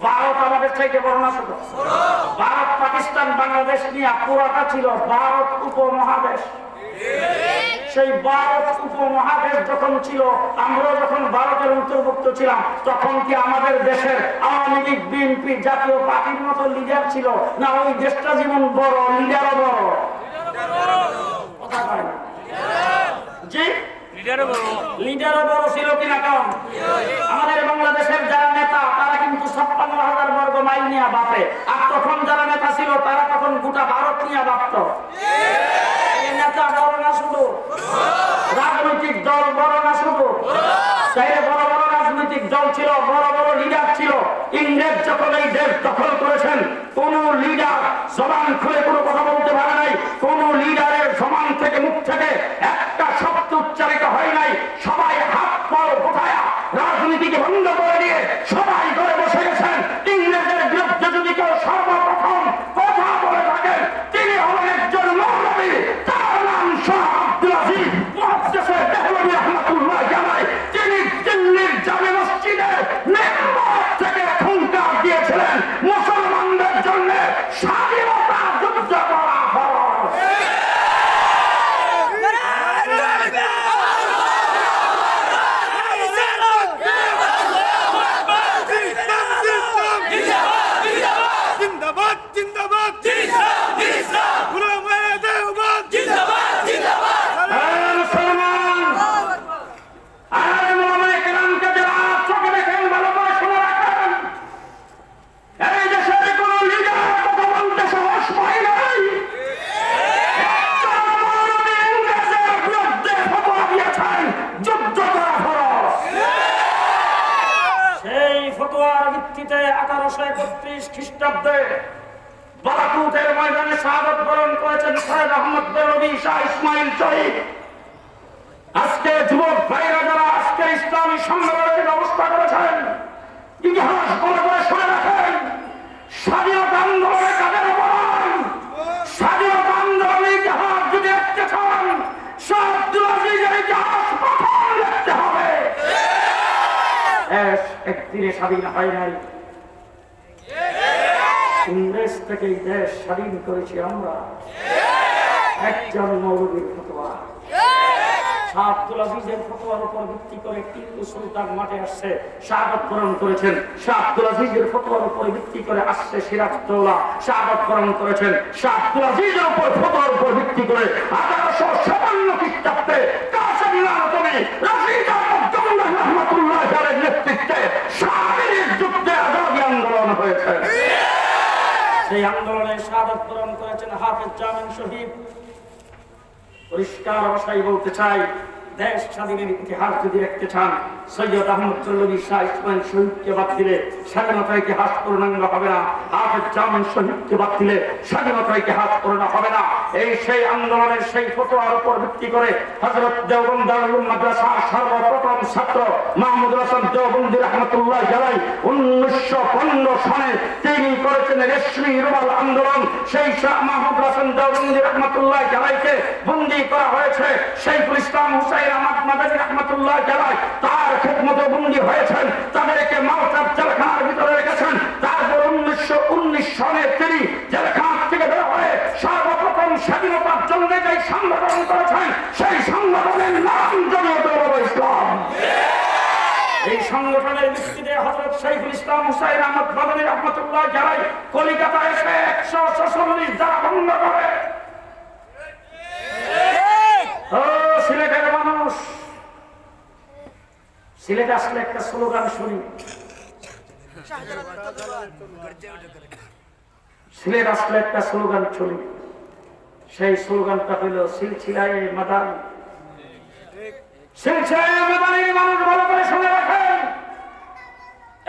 ভারত আমাদের চাইতে বড় না ছোট? ভারত পাকিস্তান বাংলাদেশ নিয়ে পুরাটা ছিল ভারত উপমহাদেশ। সেই ভারত উপমহাদেশ যখন ছিল, আমরা যখন ভারতের অন্তর্ভুক্ত ছিলাম, তখন কি আমাদের দেশের আওয়ামী লীগ, বিএনপি, জাতীয় পার্টির মতো লিডার ছিল না? ওই দেশটা যেমন বড়, লিডারও বড়। কথা বলে না জি, লিডারও বড় ছিল কিনা? কম। আমাদের বাংলাদেশের যারা নেতা তারা কিন্তু 56,000 বর্গ মাইল নিয়ে বাপে, আর তখন যারা নেতা ছিল তারা তখন গোটা ভারত নিয়ে বাপত। নেতা বড় না শুধু, রাজনৈতিক দল বড় না শুধু, চাইলে বড় বড় রাজনৈতিক দল ছিল, বড় বড় লিডার ছিল। ইংরেজ যখন এই দেশ দখল করেছেন, কোন লিডার জবান খুলে কোনো কথা বলতে পারে নাই। কোন লিডারের জবান থেকে, মুখ থেকে একটা শব্দ উচ্চারিত হয় নাই। সবাই হাত পা কোথায় রাজনীতিকে বন্ধ করে দিয়ে সবাই করে বসে গেছেন। ইংরেজের বিরুদ্ধে যদি কেউ সর্বপ্রথম কথা বলে থাকেন, তিনি হলেন একজন মৌলবী, তার নাম শাহ আব্দুল আজিজ মুহাদ্দিস দেহলভী রাহমাতুল্লাহি আলাইহি। তিনি দিল্লির জামে মসজিদে মেম্বার থেকে হুঙ্কার দিয়েছিলেন, মুসলমানদের জন্য স্বাধীনতা যুদ্ধ করা ফরজ। ফতোয়ার ভিত্তিতে 1831 খ্রিস্টাব্দে বালাকুটের ময়দানে শাহাদাত বরণ করেছেন সৈয়দ আহমদ বেরলভী শাহ ইসমাইল শহীদ। আজকে যুবক ভাইরা যারা আজকে ইসলামী সম্মেলনের ব্যবস্থা করেছেন, ইতিহাস বলে বলে শুনে রাখেন, স্বাধীনতা আন্দোলনের কাদের অবদান, স্বাধীনতা আন্দোলনের ইতিহাস যদি দেখতে চান, শাহ আব্দুল আজিজের ইতিহাস প্রথম দেখতে হবে। একদিনে স্বাধীন হয় নাই, ইংরেজ থেকে দেশ স্বাধীন করেছি আমরা। একজন মৌলবীর ফতোয়া, শাহ আব্দুল আজিজের ফতোয়ার উপর ভিত্তি করে টিপু সুলতান মাঠে আসছে, শাহাদাত বরণ করেছেন। শাহ আব্দুল আজিজের ফতোয়ার উপর ভিত্তি করে আসছে সিরাজউদ্দৌলা, শাহাদাত বরণ করেছেন। শাহ আব্দুল আজিজের উপর ফতোয়ার উপর ভিত্তি করে 1857 খ্রিস্টাব্দে কাসেম নানতনি রশিদ আহমদ জমদার রহমাতুল্লাহি আলাইহির নেতৃত্বে স্বাধীনতার যুদ্ধে আজাদী আন্দোলন হয়েছে। সেই আন্দোলনে শাহাদাত বরণ করেছেন হাফেজ জামিল শহীদ। পরিষ্কার ভাষায় বলতে চাই, দেশ স্বাধীনের ইতিহাস যদি দেখতে চান, সৈয়দ আহমদ চৌধুরী শাহ ইসমাইল শহীদকে বাদ দিলে স্বাধীনতা ইতিহাস পূর্ণাঙ্গ হবে না। হাফেজ জামান শহীদকে বাদ দিলে স্বাধীনতা ইতিহাস পূর্ণ হবে না। এই সেই আন্দোলনের সেই ফতোয়ার উপর ভিত্তি করে হযরত দেওবন্দ দারুল মাদ্রাসার সর্বপ্রথম ছাত্র মাহমুদুল হাসান দেওবন্দি রাহমাতুল্লাহ আলাইহি 1915 সনে তিনি করেছেন রেশমি রুমাল আন্দোলন। সেই শাহ মাহমুদুল হাসান দেওবন্দি রাহমাতুল্লাহ আলাইহিকে বন্দী করা হয়েছে। শাইখুল ইসলাম হুসাইন আহমদ মাদানী রাহমাতুল্লাহ আলাইহি তার খেদমতে বন্দী হয়েছেন, তাদেরকে মাওতার জেলখানার ভিতরে রেখেছেন। তারপর 1919 সনে তিনি জেলখানা থেকে বের হয়ে সর্বপ্রথম স্বাধীনতার জন্য যে সংগঠন করেছেন, সেই সংগঠনের নাম জমিয়তুল উলামায়ে ইসলাম। এই সংগঠনের ভিত্তিতে হযরত শাইখুল ইসলাম হুসাইন আহমদ মাদানী রাহমাতুল্লাহ আলাইহি কলিকাতা এসে 146 ধারা ভঙ্গ করে। ও সিলেটের মানুষ, সিলেটে আসলে একটা স্লোগান শুনি, সিলেট আসলে একটা স্লোগান শুনি, সেই স্লোগানটা হইল সিলসিলায়ে মাদানী। সিলসিলায়ে মাদানীর মানুষ ভালো করে শুনে রাখেন,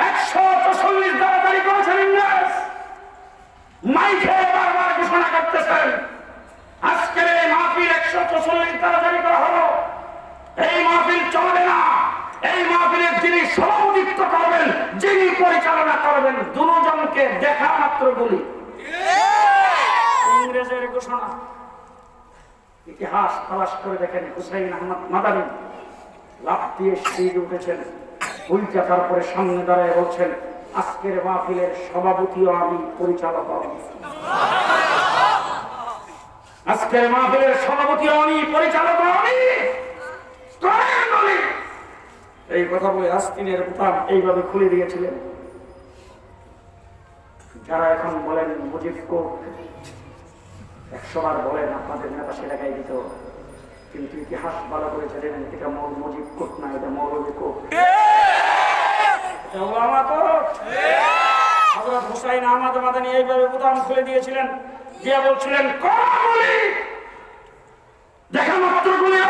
146 ধারা জারি করেছেন ইংরেজ, মাইকে বারবার ঘোষণা করতেছেন। আজকের এই মাহফিল 146 ধারা জারি করা হলো। এই মাহফিল চলবে না। এই মাহফিলের যিনি সভাপতিত্ব করবেন, যিনি পরিচালনা করবেন, দুজনকে দেখা মাত্র গুলি। ইংরেজের ঘোষণা। ইতিহাস তালাশ করে দেখেন, হুসাইন আহমদ মাদানী লাফ দিয়ে সিঁড়ি উঠেছেন, উল্টা তারপরে সামনে দাঁড়ায় বলছেন, আজকের মাহফিলের সভাপতিও আমি, পরিচালক আমি। আজকের মাহফিলের সভাপতিও আমি, পরিচালক আমি। এই কথা বলে আস্তিনের বোতাম এইভাবে খুলে দিয়েছিলেন। যারা এখন বলেন মুজিব কোট, 100 বার বলেন আপনাদের নেতা সে জায়গায় দিত, কিন্তু ইতিহাস ভালো করে জানেন এটা মুজিব কোট না, এটা মৌলভী কোট। এটা ওলামা কোট। হযরত হুসাইন আহমদ মাদানী এইভাবে বোতাম খুলে দিয়েছিলেন, দিয়ে বলছিলেন দেখা মাত্র গুলি।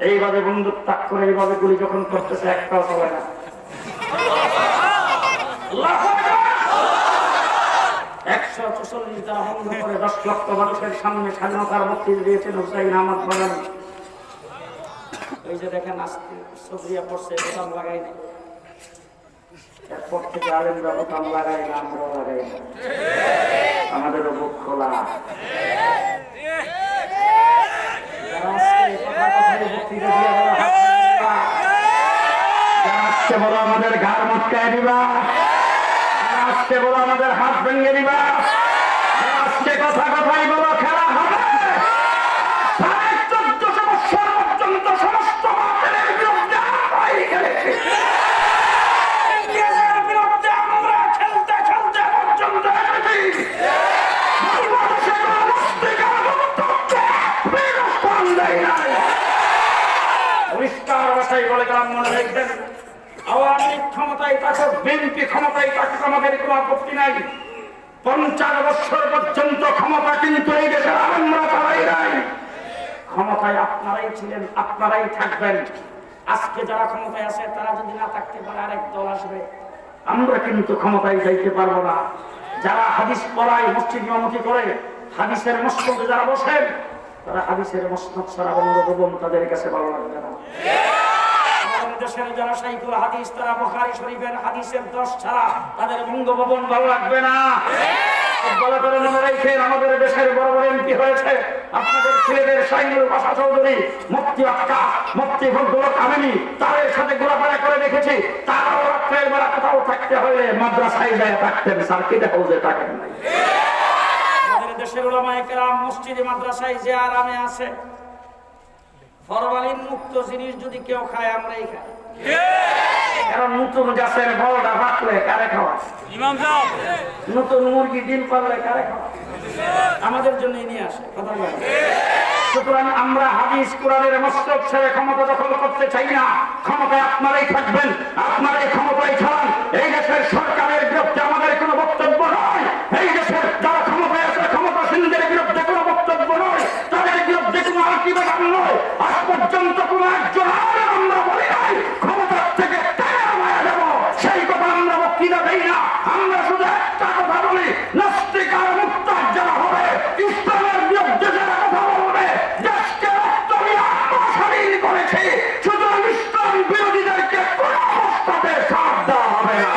এইভাবে বন্দুক তাক করে এইভাবে গুলি যখন করতেছে, একটাও চলে না। 146 ধারা ভঙ্গ করে 10 লক্ষ মানুষের সামনে স্বাধীনতার বক্তৃতা দিয়েছেন হুসাইন আহমদ মাদানী। এই যে দেখেন আজকে সবরিয়া পড়ছে, বোতাম লাগাই নাই। এরপর থেকে আলেমরা বোতাম লাগাই না, আমরাও লাগাই না, আমাদেরও বুক খোলা। আজকে বলো আমাদের ঘাড় মটকায় দিবা, আজকে বলো আমাদের হাত ভেঙে দিবা, আজকে কথা কথাই বলো খেলা হবে। 1450 বছর পর্যন্ত সমস্ত বাতিলের বিরুদ্ধে আমরাই খেলেছি, ইংরেজের বিরুদ্ধে আমরা খেলতে খেলতে পর্যন্ত এসেছি। বাংলাদেশে কোনো মুসলিম পরিষ্কার ভাষায় বলে গেলাম, মনে রাখবেন, আওয়ামী লীগ ক্ষমতায় থাকুক, বিএনপি ক্ষমতায় থাকুক, আমাদের কোনো আপত্তি নাই। 50 বছর পর্যন্ত ক্ষমতা কিন্তু এই দেশের আলেমরা চালাই নাই। ক্ষমতায় আপনারাই ছিলেন, আপনারাই থাকবেন। আজকে যারা ক্ষমতায় আছে তারা যদি না থাকতে পারে আরেক দল আসবে, আমরা কিন্তু ক্ষমতায় যাইতে পারবো না। যারা হাদিস পড়ায়, মসজিদ ইমামতি করে, হাদিসের মসনদে যারা বসেন, তারা হাদিসের মসনদ ছাড়া বঙ্গভবন তাদের কাছে ভালো লাগবে না। আমাদের দেশের যারা শাইখুল হাদিস, তারা বুখারী শরীফের হাদিসের 10 ছাড়া তাদের বঙ্গভবন ভালো লাগবে না। বলা করে মনে রাখেন, আমাদের দেশের বড় বড় এমপি হয়েছে, আপনাদের ছেলেদের শাহিনুল বাসা চৌধুরী, মুফতি আক্কা, মুফতি ফজলুল আমিনী, তাদের সাথে ঘোরাফেরা করে দেখেছি। তারাও রাত্রের বেলা কোথাও থাকতে হলে মাদ্রাসায় যায় থাকতেন, সার্কিট হাউসে থাকেন নাই। দেশের উলামায়ে কেরাম মসজিদে মাদ্রাসায় যে আরামে আছে। ফরমালিন মুক্ত জিনিস যদি কেউ খায়, আমরাই খাই। কারণ নতুন গাছের ফলটা ফাটলে কারে খাওয়া, ইমাম সাহেব, নতুন মুরগি ডিম পারলে কারে খাওয়া, আমাদের জন্য নিয়ে আসে। কথা বলেন। সুতরাং আমরা হাদিস কোরআনের মস্তক ছেড়ে ক্ষমতা দখল করতে চাই না। ক্ষমতায় আপনারাই থাকবেন, আপনারাই ক্ষমতায় চালান। এই দেশের সরকারের বিরুদ্ধে আমাদের কোনো বক্তব্য নয়। এই দেশের যারা ক্ষমতায় আছে, ক্ষমতাসীনদের বিরুদ্ধে কোনো বক্তব্য নয়, তাদের বিরুদ্ধে কোনো আলটিমেটাম নয়। পর্যন্ত কোন একজন আমরা বলি নাই ক্ষমতার থেকে মারা দেব, সেই কথা আমরা বক্তৃতা দেই না। আমরা শুধু একটা কথা বলি, নাস্তিক আর মুক্তার যারা হবে, ইসলামের বিরুদ্ধে যারা কথা বলবে, দেশকে রক্ত দিয়ে আমরা স্বাধীন করেছি, সুতরাং ইসলাম বিরোধীদেরকে কোন অবস্থাতে ছাড় দেওয়া হবে না।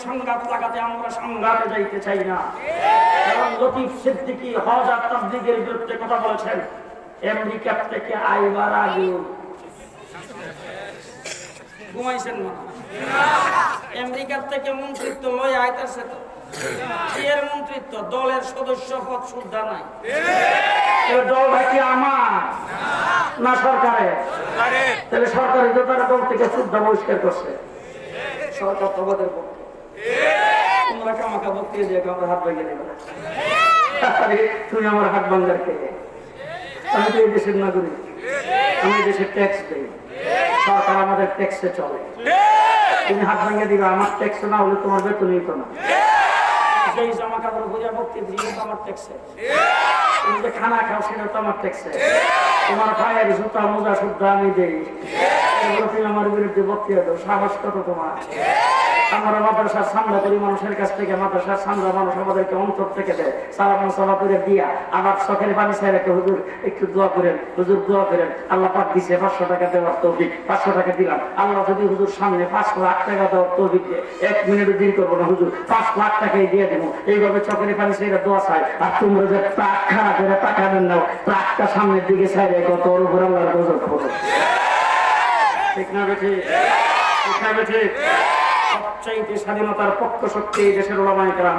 সংঘাত লাগাতে আমরা সংঘাতে যাইতে চাই না। কারণ লতিফ সিদ্দিকী হজ আর তাবলীগের বিরুদ্ধে কথা বলেছেন, আমেরিকা থেকে আইবার আগে ঘুমাইছেন না, আমেরিকার থেকে মন্ত্রিত্ব লয় আইতাছে তো, এর মন্ত্রিত্ব দলের সদস্য পদ সুদ্ধা নাই। দল ভাই আমার না সরকারের? তাহলে সরকারি তো তারা দল থেকে সুদ্ধা বহিষ্কার করছে, সরকার তোমাদের পক্ষে। তোমরা কামাকা বক্তৃতা দিয়ে আমার হাত ভেঙে দেবে। তুমি আমার হাত ভাঙ্গার কে? আমি তো এই দেশের নাগরিক, আমি এই দেশের ট্যাক্স দেই, সরকার আমাদের ট্যাক্সে চলে। তুমি হাত ভেঙে দিবে, আমার ট্যাক্স না হলে তোমার বেতনই তো না। সেই জামা কাপড় বোঝা বক্তৃতা দিলে তো আমার ট্যাক্সে, তুমি যে খানা খাও সেটা তো আমার ট্যাক্সে, তোমার ভাইয়ের জুতা মোজা শুদ্ধ আমি দেই, তুমি আমার বিরুদ্ধে বক্তৃতা দাও, সাহস কত তোমার? আমরা মাদ্রাসার সামলা করি মানুষের কাছ থেকে, মাদ্রাসার সামলা মানুষ আমাদেরকে অন্তর থেকে দেয়, সালাম সালা করে দিয়া আবার চোখের পানি চাই রেখে হুজুর একটু দোয়া করেন, হুজুর দোয়া করেন, আল্লাহ পাক দিছে 500 টাকা দেওয়ার তৌফিক, 500 টাকা দিলাম। আল্লাহ যদি হুজুর সামনে 5 লাখ টাকা দেওয়ার তৌফিক দিয়ে 1 মিনিটও দেরি করবো না, হুজুর 5 লাখ টাকাই দিয়ে দেবো, এইভাবে চোখের পানি চাই দোয়া চাই। আর তোমরা যে টাক খারাপ করে টাকা দেন নাও, টাকটা সামনের দিকে চাই রেখো, তোর উপর আল্লাহর গজব করো। ঠিক না বেঠি? ঠিক না বেঠি? সবচাইতে স্বাধীনতার পক্ষ শক্তি এই দেশের ওলামায়ে কেরাম।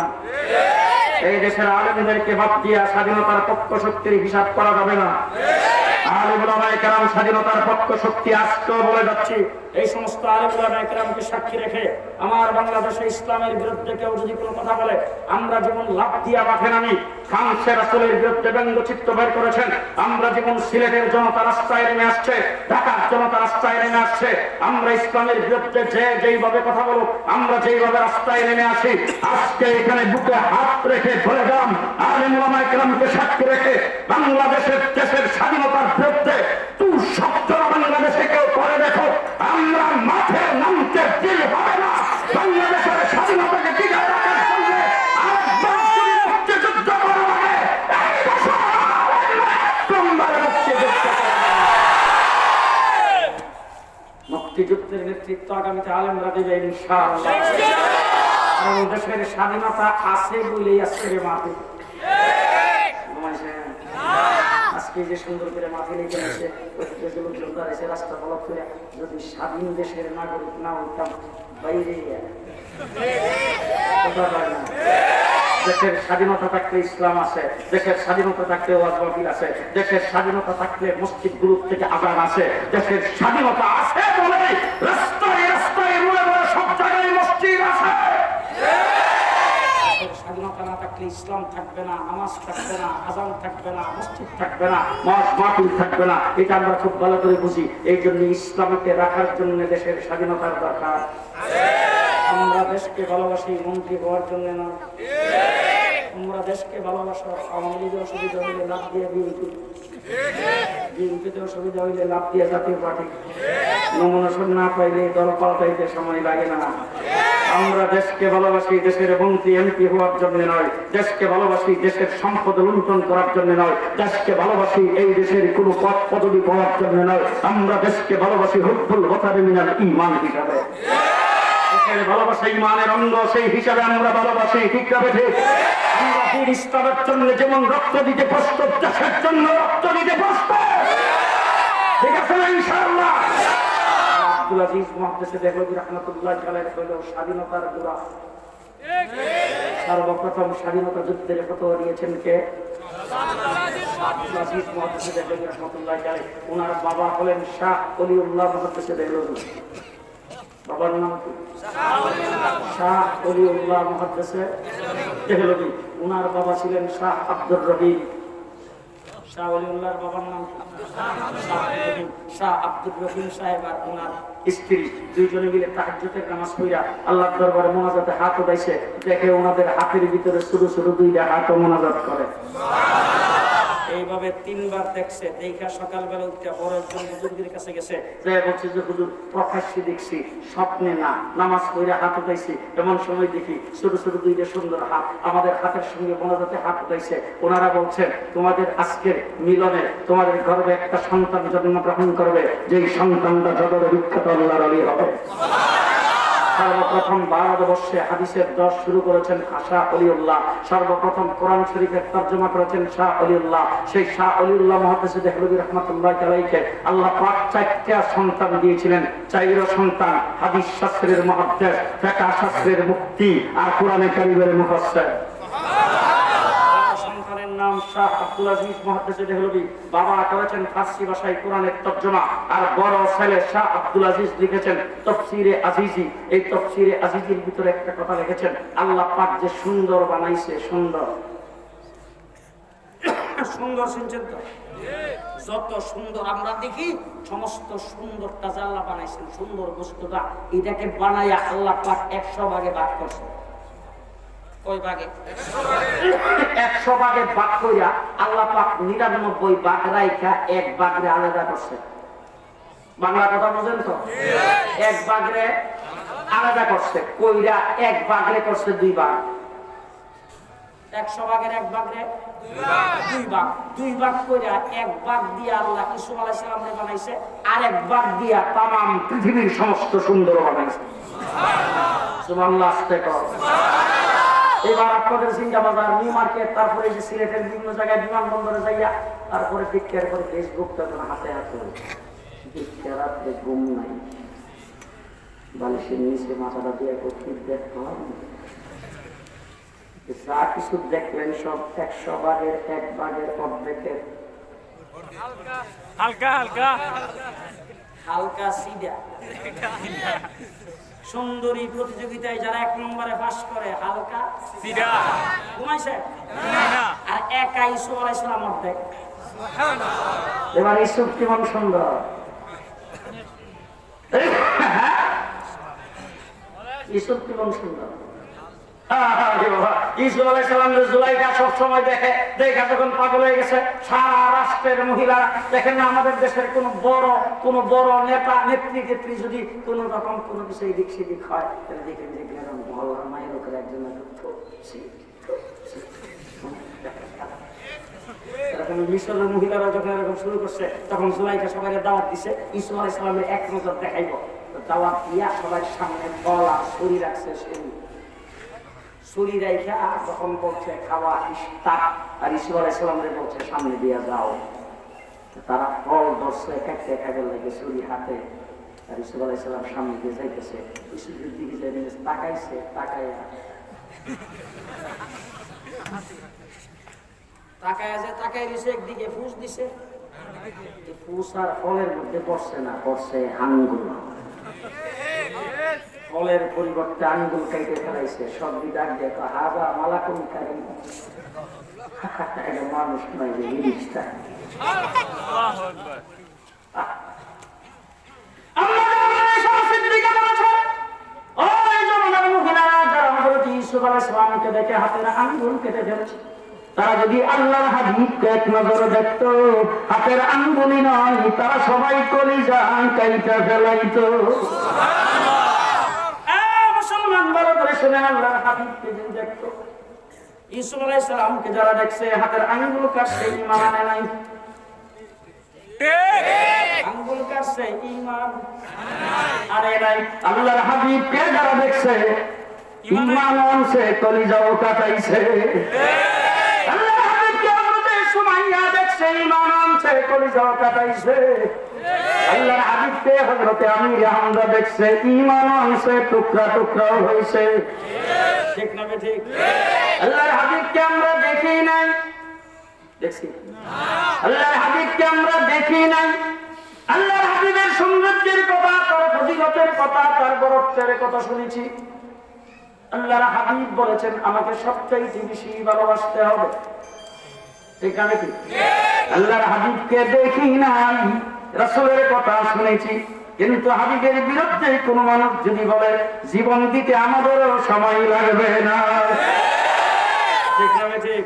এই দেশের আলেমদেরকে বাদ দিয়া স্বাধীনতার পক্ষ শক্তির হিসাব করা যাবে না। আলেম ওলামায়ে কেরাম স্বাধীনতার পক্ষ শক্তি, আজকেও বলে যাচ্ছি, এই সমস্ত আলেম ওলামায়ে কেরামকে সাক্ষী রেখে আমার বাংলাদেশে ইসলামের বিরুদ্ধে কেউ যদি কোনো কথা বলে, আমরা যেমন লাফ দিয়া মাঠে নামি ফ্রান্সের রাসূলের বিরুদ্ধে ব্যঙ্গচিত্র বের করেছেন, আমরা যেমন সিলেটের জনতা রাস্তায় নেমে আসছে, ঢাকার জনতা রাস্তায় নেমে আসছে, আমরা ইসলামের বিরুদ্ধে যেইভাবে কথা বলো, আমরা যেইভাবে রাস্তায় নেমে আসি, আজকে এখানে বুকে হাত রেখে ধরে গেলাম আলেম ওলামায়ে কেরামকে সাক্ষী রেখে বাংলাদেশের দেশের স্বাধীনতার বিরুদ্ধে তুই শব্দ বাংলাদেশে কেউ করে দেখো, আমরা মাঠে নামতে দিল হবে না। বাংলাদেশের স্বাধীনতাকে টিকায় রাখার জন্য আরেকবার যদি মুক্তিযুদ্ধ করা লাগে, এই বছর তোমরা মুক্তিযুদ্ধ মুক্তিযুদ্ধের নেতৃত্ব আগামীতে আলেমরা দেবে ইনশাআল্লাহ। কারণ দেশের স্বাধীনতা আছে বলেই আজকে মাহফিল। আজকে যে সুন্দর করে মাহফিল এসে রাস্তা বলক করে, যদি স্বাধীন দেশের নাগরিক না হইতাম বাইরে দেশের স্বাধীনতা থাকলে ইসলাম আছে, দেশের স্বাধীনতা থাকলে ওয়াজ মাহফিল আছে, দেশের স্বাধীনতা থাকলে মসজিদ গুরু থেকে আযান আছে, দেশের স্বাধীনতা আছে বলে রাস্তায় রাস্তায় মোড়ে মোড়ে সব জায়গায় মসজিদ আছে। স্বাধীনতা না থাকলে ইসলাম থাকবে না, নামাজ থাকবে না, আযান থাকবে না, মসজিদ থাকবে না, ওয়াজ মাহফিল থাকবে না। এটা আমরা খুব ভালো করে বুঝি। এই জন্য ইসলামকে রাখার জন্য দেশের স্বাধীনতার দরকার। আমরা দেশকে ভালোবাসি মন্ত্রী হওয়ার জন্য না। তোমরা দেশকে ভালোবাসো, আওয়ামী লীগের অসুবিধা হইলে লাভ দিয়ে বিএনপিতে অসুবিধা হইলে লাভ দিয়ে জাতীয় পার্টি, নমনসন না পাইলে দল পাল্টাইতে সময় লাগে না। আমরা দেশকে ভালোবাসি দেশের মন্ত্রী এমপি হওয়ার জন্য নয়, দেশকে ভালোবাসি দেশের সম্পদ লুণ্ঠন করার জন্য নয়, দেশকে ভালোবাসি এই দেশের কোন পদ পদবি পাওয়ার জন্য নয়। আমরা দেশকে ভালোবাসি হুব্বুল ওয়াতানি মিনাল ঈমান হিসাবে। দেশের ভালোবাসা ঈমানের অঙ্গ, সেই হিসাবে আমরা ভালোবাসি। ঠিক না বেঠিক? আমরা দিন ইসলামের জন্য যেমন রক্ত দিতে প্রস্তুত, দেশের জন্য রক্ত দিতে প্রস্তুত। ঠিক আছে না ইনশাআল্লাহ? আব্দুল আজিজ মুহাদ্দিস দেহলভী রাহমাতুল্লাহ আলাইহি কইল, স্বাধীনতার গোড়া সর্বপ্রথম স্বাধীনতা যুদ্ধের ফতোয়া দিয়েছেন কে? আব্দুল আজিজ মুহাদ্দিস দেহলভী রাহমাতুল্লাহ আলাইহি। ওনার বাবা হলেন শাহ ওলিউল্লাহ মুহাদ্দিস দেহলভী। বাবার নাম কি? শাহ ওলিউল্লাহ মুহাদ্দিস দেহলভী। ওনার বাবা ছিলেন শাহ আব্দুর রহিম। শাহ ওলিউল্লাহর বাবার নাম কি? শাহ আব্দুর রহিম সাহেব আর ওনার স্ত্রী দুইজনে মিলে তাহাজ্জুদের নামাজ পড়া আল্লাহর দরবারে মোনাজাতে হাত উঠাইছে। দেখে ওনাদের হাতের ভিতরে ছোট ছোট দুইটা হাত মোনাজাত করে। এইভাবে 3 বার দেখছে। দেখা সকালবেলা উঠে বড় একজন হুজুরের কাছে গেছে, যে বলছে যে হুজুর প্রকাশ্যে দেখছি, স্বপ্নে না, নামাজ পড়া হাত উঠাইছি। এমন সময় দেখি ছোট ছোট দুইটা সুন্দর হাত আমাদের হাতের সঙ্গে মোনাজাতে হাত উঠাইছে। ওনারা বলছেন তোমাদের আজকের মিলনে তোমাদের গর্ভে একটা সন্তান জন্মগ্রহণ করবে, যেই সন্তানটা জগতের বিখ্যাত আল্লাহর ওলি হবে। সর্বপ্রথম ভারতবর্ষে হাদিসের 10 শুরু করেছেন শাহ ওলিউল্লাহ। সর্বপ্রথম কোরআন শরীফের তর্জমা করেছেন শাহ ওলিউল্লাহ। সেই শাহ ওলিউল্লাহ মুহাদ্দিস দেহলভী রাহমাতুল্লাহ আলাইহি আল্লাহ পাক 4টা সন্তান দিয়েছিলেন। 4 সন্তান হাদিস শাস্ত্রের মুহাদ্দিস, ফিকহ শাস্ত্রের মুফতি আর কোরআনে কারীমের মুফাসসির। সন্তানের নাম শাহ আব্দুল আজিজ মুহাদ্দিস দেহলভী। বাবা করেছেন ফার্সি ভাষায় কোরআনের তর্জমা, আর বড় ছেলে শাহ আব্দুল আজিজ লিখেছেন তাফসীরে আজিজি। এই তাফসীরে আজিজির ভিতরে একটা কথা লিখেছেন, আল্লাহ পাক যে সুন্দর বানাইছে, সুন্দর সুন্দর শুনছেন তো? যত সুন্দর আমরা দেখি সমস্ত সুন্দরটা যা আল্লাহ বানাইছেন, সুন্দর বস্তুটা, এটাকে বানাইয়া আল্লাহ পাক 100 ভাগে ভাগ করছে। কয় ভাগে? 100 ভাগে ভাগ কইরা আল্লাহ পাক 99 ভাগ রাইখা 1 ভাগে আলাদা করছে। বাংলা কথা বুঝেন তো? 1 ভাগে আলাদা করছে, কইরা 1 ভাগে করছে 2 ভাগ। 100 ভাগের 1 ভাগে 2 ভাগ। 2 ভাগ কইরা 1 ভাগ দিয়া আল্লাহ ইসুফ আলাইহিস সালামকে বানাইছে, আর 1 ভাগ দিয়া तमाम পৃথিবীর সমস্ত সুন্দর বানাইছে। সুবহানাল্লাহ। আস্তে কর। এবার আপনাদের সিঙ্গাবাজার, নিউ মার্কেট, তারপরে যে সিলেটের বিভিন্ন জায়গায় বিমানবন্দরে যাইয়া, তারপরে বিক্রিয়ার পরে ফেসবুক তখন হাতে হাতে বিক্রিয়া রাত্রে ঘুম নাই, বালিশের নিচে মাথাটা দিয়ে কোথায় দেখলাম যা কিছু দেখলেন সব 100 ভাগের 1 ভাগের অর্ধেকের হালকা হালকা হালকা সিধা। সুন্দরী প্রতিযোগিতায় যারা 1 নম্বরে পাস করে হালকা সিধা ঘুমাইছে, আর একা ইসুফ আলাইহিস সালাম অর্ধেক। এবার ইসুফ কেমন সুন্দর, ইসুফ কেমন সুন্দর। ইসুফ আলাইহিস সালামের জুলাইখা সবসময় দেখে, দেখা যখন পাগল হয়ে গেছে, সারা রাষ্ট্রের মহিলারা দেখেন না, আমাদের দেশের কোন বড় নেতা নেত্রী যদি কোন রকম কোন কিছু এদিক সেদিক হয়, তাহলে দেখেন যে মহল্লার মায়ের লোকের একজন মিশরের মহিলারা যখন এরকম শুরু করছে, তখন জুলাইখা সবাই দাওয়াত দিছে, ইসুফ আলাইহিস সালামের 1 নজর দেখাইব। দাওয়াত দিয়া সবার সামনে ফল আর ছুরি রাখছে, ছুরি রাইখা তখন বলছে খাওয়া ইফতার, আর ইসুফ আলাইহিস সালামের বলছে সামনে দিয়া যাও। তারা ফল ধরছে, কাটতে কাটে লাগে ছুরি হাতে, আর ইসুফ আলাইহিস সালাম সামনে দিয়ে যাইতেছে। ইসুফের দিকে যাই তাকাইছে, তাকাইয়া দিছে একদিকে, ফুস দিছে। ফুস আর ফলের মধ্যে পড়ছে না, পড়ছে আঙ্গুল। ফলের পরিবর্তে আঙ্গুল কাইটে ফেলাইছে। সব বিদাক দেখো হাজা মালাকুল কারীম, এটা মানুষ নয়, যে ফেরেশতা। আল্লাহু আকবার। ইউসুফ আলাইহিস সালামকে দেখে হাতের আঙ্গুল কেটে ফেলেছে। তারা যদি আল্লাহর হাবিবকে 1 নজরে দেখতো, হাতের আঙ্গুলই নয়, তারা সবাই কলিজা কাইটা ফেলাইতো। মুসলমান ভালো করে শুনে, আল্লাহর হাবিবকে যদি দেখতো, ইউসুফ আলাইহিস সালামকে যারা দেখছে হাতের আঙ্গুল কাটছে, ঈমান আনে নাই। আঙ্গুল কাটছে, ঈমান আনে নাই। আল্লাহর হাবিবকে যারা দেখছে ঈমান আনছে, কলিজাও কাটাইছে। আল্লাহর হাবিবকে হযরতে সুমাইয়া দেখছে, ঈমান আনছে, কলিজাও কাটাইছে। আল্লাহর হাবিবকে হযরতে আমির হামজা দেখছে, ঈমান আনছে, টুকরা টুকরা হইছে। ঠিক না ঠিক? আল্লাহর হাবিবকে আমরা দেখি নাই, দেখছি আল্লাহর হাবিবকে আমরা দেখি নাই। আল্লাহর হাবিবের সৌন্দর্যের কথা, তার ফজিলতের কথা, তার বরত্বের কথা শুনেছি। আল্লাহর হাবিব বলেছেন আমাকে সবচাইতে বেশি ভালোবাসতে হবে, ঠিক না ঠিক? আল্লাহর হাবিবকে দেখি নাই, রাসূলের কথা শুনেছি, কিন্তু হাবিবের বিরুদ্ধে কোন মানুষ যদি বলে জীবন দিতে আমাদেরও সময় লাগবে না, ঠিক না ঠিক?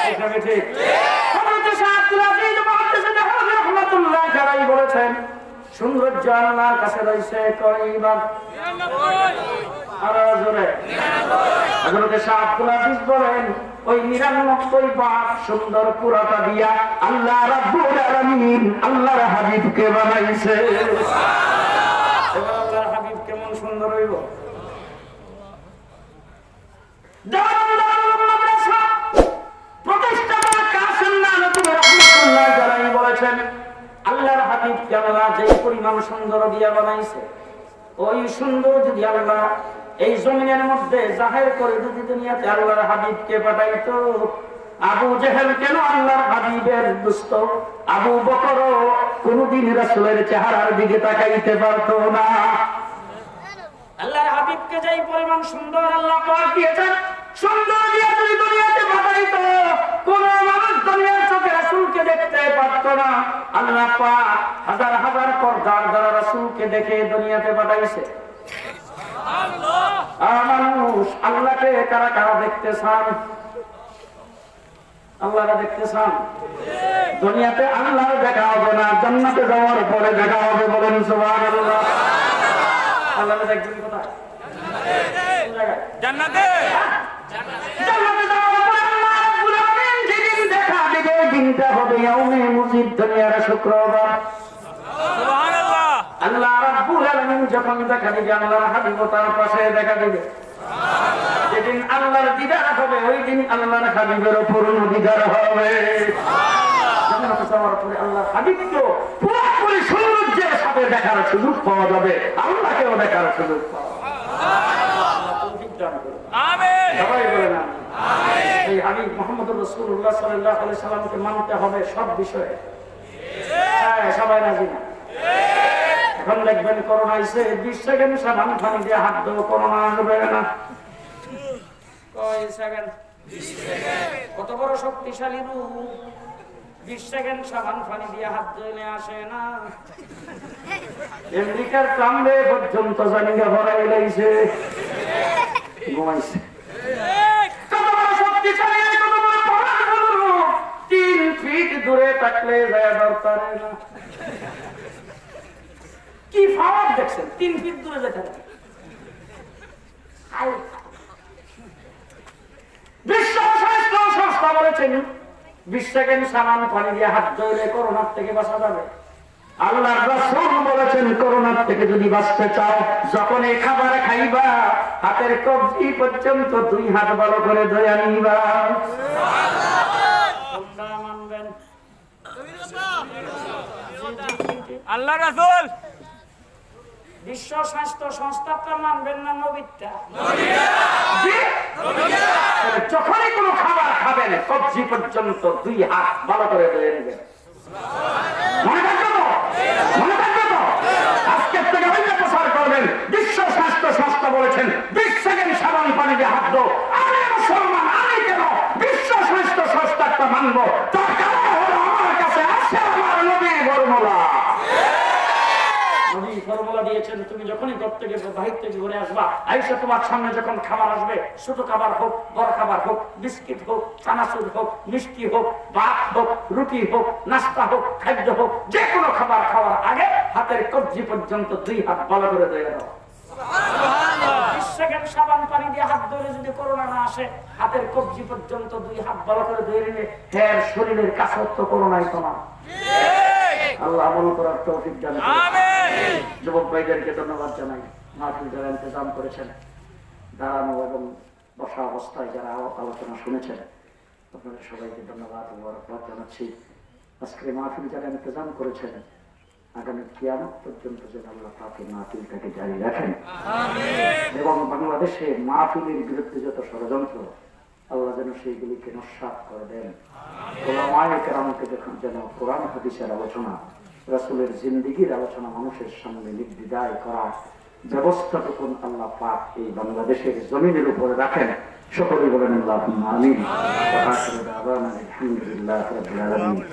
ঠিক না ঠিক? বলেছেন সৌন্দর্য আল্লাহর কাছে রয়েছে কয়বার? আরো জোরে। হযরতে শাহ আব্দুল আজিজ বলেন ওই 99 বার সুন্দর পুরাটা দিয়া আল্লাহ রাব্বুল আলামিন আল্লাহর হাবিবকে বানাইছে। এবার আল্লাহর হাবিব কেমন সুন্দর হইব? প্রতিষ্ঠাতা কাসেম নানতুবি রাহমাতুল্লাহ আলাইহি বলেছেন আল্লাহর হাবিবকে আল্লাহ যে পরিমাণ সুন্দর দিয়া বানাইছে, ওই সুন্দর যদি আল্লাহ এই জমিনের মধ্যে জাহির করে যদি দুনিয়াতে আল্লাহর হাবিবকে পাঠাইতো, আবু জেহেল কেন আল্লাহর হাবিবের দুষ্ট, আবু বকর কোনদিন রাসূলের চেহারার দিকে তাকাইতে পারতো না। আল্লাহর হাবিবকে যেই পরিমাণ সুন্দর আল্লাহ পাক দিয়েছেন, সুন্দর দিয়া যদি দুনিয়াতে পাঠাইতো, কোন মানুষ দুনিয়ার চোখে রাসূলকে দেখতে পারতো না। আল্লাহ পাক হাজার হাজার পর্দার দ্বারা রাসূলকে দেখে দুনিয়াতে পাঠাইছে। মানুষ আল্লাহকে কারা কারা দেখতে চান? আল্লাহরা দেখতে চান? দুনিয়াতে আল্লাহ দেখা হবে না, জান্নাতে যাওয়ার পরে দেখা হবে, বলেন সুবহানাল্লাহ। আল্লাহ দেখবেন কোথায়? জান্নাতে। জান্নাতে যাওয়ার পরে আল্লাহ রাব্বুল আলামিন যেদিন দেখা দিবে, দিনটা হবে ইয়াউমে মুজিদ, দুনিয়ার শুক্রবার। সুবহানাল্লাহ। আল্লাহ রাব্বুল আলামিন যখন দেখা দিবে, আল্লাহর হাবিব তার পাশে দেখা দিবে। যেদিন আল্লাহর দিদার হবে, ওই দিন আল্লাহর হাবিবের পূর্ণ দিদার হবে। জান্নাতে যাওয়ার পরে আল্লাহর হাবিবকে পুরোপুরি সৌন্দর্যের সাথে দেখার সুযোগ পাওয়া যাবে, আল্লাহকেও দেখার সুযোগ পাওয়া যাবে। আল্লাহ তৌফিক দান করুন। আমিন। সবাই বলেন আমিন। এই হাবিব মুহাম্মদুর রাসূলুল্লাহ সাল্লাল্লাহু আলাইহি সাল্লামকে মানতে হবে সব বিষয়ে। হ্যাঁ, সবাই রাজি না? এখন দেখবেন করোনা আইছে, 20 সেকেন্ড সাবান পানি দিয়ে হাত ধোও, করোনা আসবে না। কয় সেকেন্ড? 20 সেকেন্ড। কত বড় শক্তিশালী রূপ! 20 সেকেন্ড সাবান পানি দিয়ে হাত ধুইলে আসে না। আমেরিকার ট্রাম্পে পর্যন্ত জানিয়ে ভরাই লাইছে, ঘুমাইছে। কত বড় শক্তিশালী, কত বড় পরাক্রমী রূপ! 3 ফিট দূরে থাকলে যায় দরকার না। কি পাওয়ার দেখছেন? 3 ফিট দূরে যেতে পারে। বিশ্ব স্বাস্থ্য সংস্থা বলেছেন 20 সেকেন্ড সাবান পানি দিয়ে হাত ধুইলে করোনার থেকে বাঁচা যাবে। আল্লাহর রাসূল বলেছেন করোনার থেকে যদি বাঁচতে চাও, যখন এই খাবার খাইবা হাতের কবজি পর্যন্ত 2 হাত ভালো করে ধুয়ে নিবা। তোমরা মানবেন? আল্লাহর রাসূল বিশ্ব স্বাস্থ্য সংস্থাটা মানবেন না নবীটা? যখনই কোনো খাবার খাবেন কবজি পর্যন্ত 2 হাত ভালো করে ধুয়ে নেবেন। মনে থাকবে তো? মনে থাকবে তো? আজকের থেকে ওই প্রচার করবেন। বিশ্ব স্বাস্থ্য সংস্থা বলেছেন 20 সেকেন্ড সাবান পানি দিয়ে হাত ধো। আমি মুসলমান, আমি কেন বিশ্ব স্বাস্থ্য সংস্থাটা মানবো? তার কারণ হলো আমার কাছে আছে আমার নবী ফর্মুলা। নবী ফর্মুলা দিয়েছেন, তুমি যখনই ঘর থেকে বাহির থেকে ঘুরে আসবা, আইসা তোমার সামনে যখন খাবার আসবে, ছোট খাবার হোক, বড় খাবার হোক, বিস্কিট হোক, চানাচুর হোক, মিষ্টি হোক, ভাত হোক, রুটি হোক, নাস্তা হোক, খাদ্য হোক, যে কোনো খাবার খাওয়ার আগে হাতের কবজি পর্যন্ত 2 হাত ভালো করে ধুয়ে দাও। 20 সেকেন্ড সাবান পানি দিয়ে হাত ধরে যদি করোনা না আসে, হাতের কবজি পর্যন্ত 2 হাত ভালো করে ধুয়ে নিলে হের শরীরের কাছে তো করোনাই তো না। আল্লাহ আমল করার তৌফিক দান করুন। আমিন। যুবক ভাইদেরকে ধন্যবাদ জানাই, মাহফিল যারা ইন্তজাম করেছেন, দাঁড়ানো এবং বসা অবস্থায় যারা আলোচনা শুনেছেন, আপনাদের সবাইকে ধন্যবাদ ও বরকত জানাচ্ছি। আজকে মাহফিল যারা ইন্তজাম করেছেন, আগামী কিয়ামত পর্যন্ত যেন আল্লাহ পাকে মাহফিলটাকে জারি রাখেন এবং বাংলাদেশে মাহফিলের বিরুদ্ধে যত ষড়যন্ত্র আল্লাহ যেন সেইগুলিকে নস্যাৎ করে দেন। ওলামায়ে কেরামকে যখন যেন কোরআন হাদিসের আলোচনা, রাসূলের জিন্দেগীর আলোচনা মানুষের সামনে নির্দ্বিধায় করার ব্যবস্থাটুকু আল্লাহ পাক এই বাংলাদেশের জমিনের উপরে রাখেন। সকলে বলেন আল্লাহুম্মা আমিন। ওয়া আখিরু দাওয়ানা আলহামদুলিল্লাহি রাব্বিল আলামিন।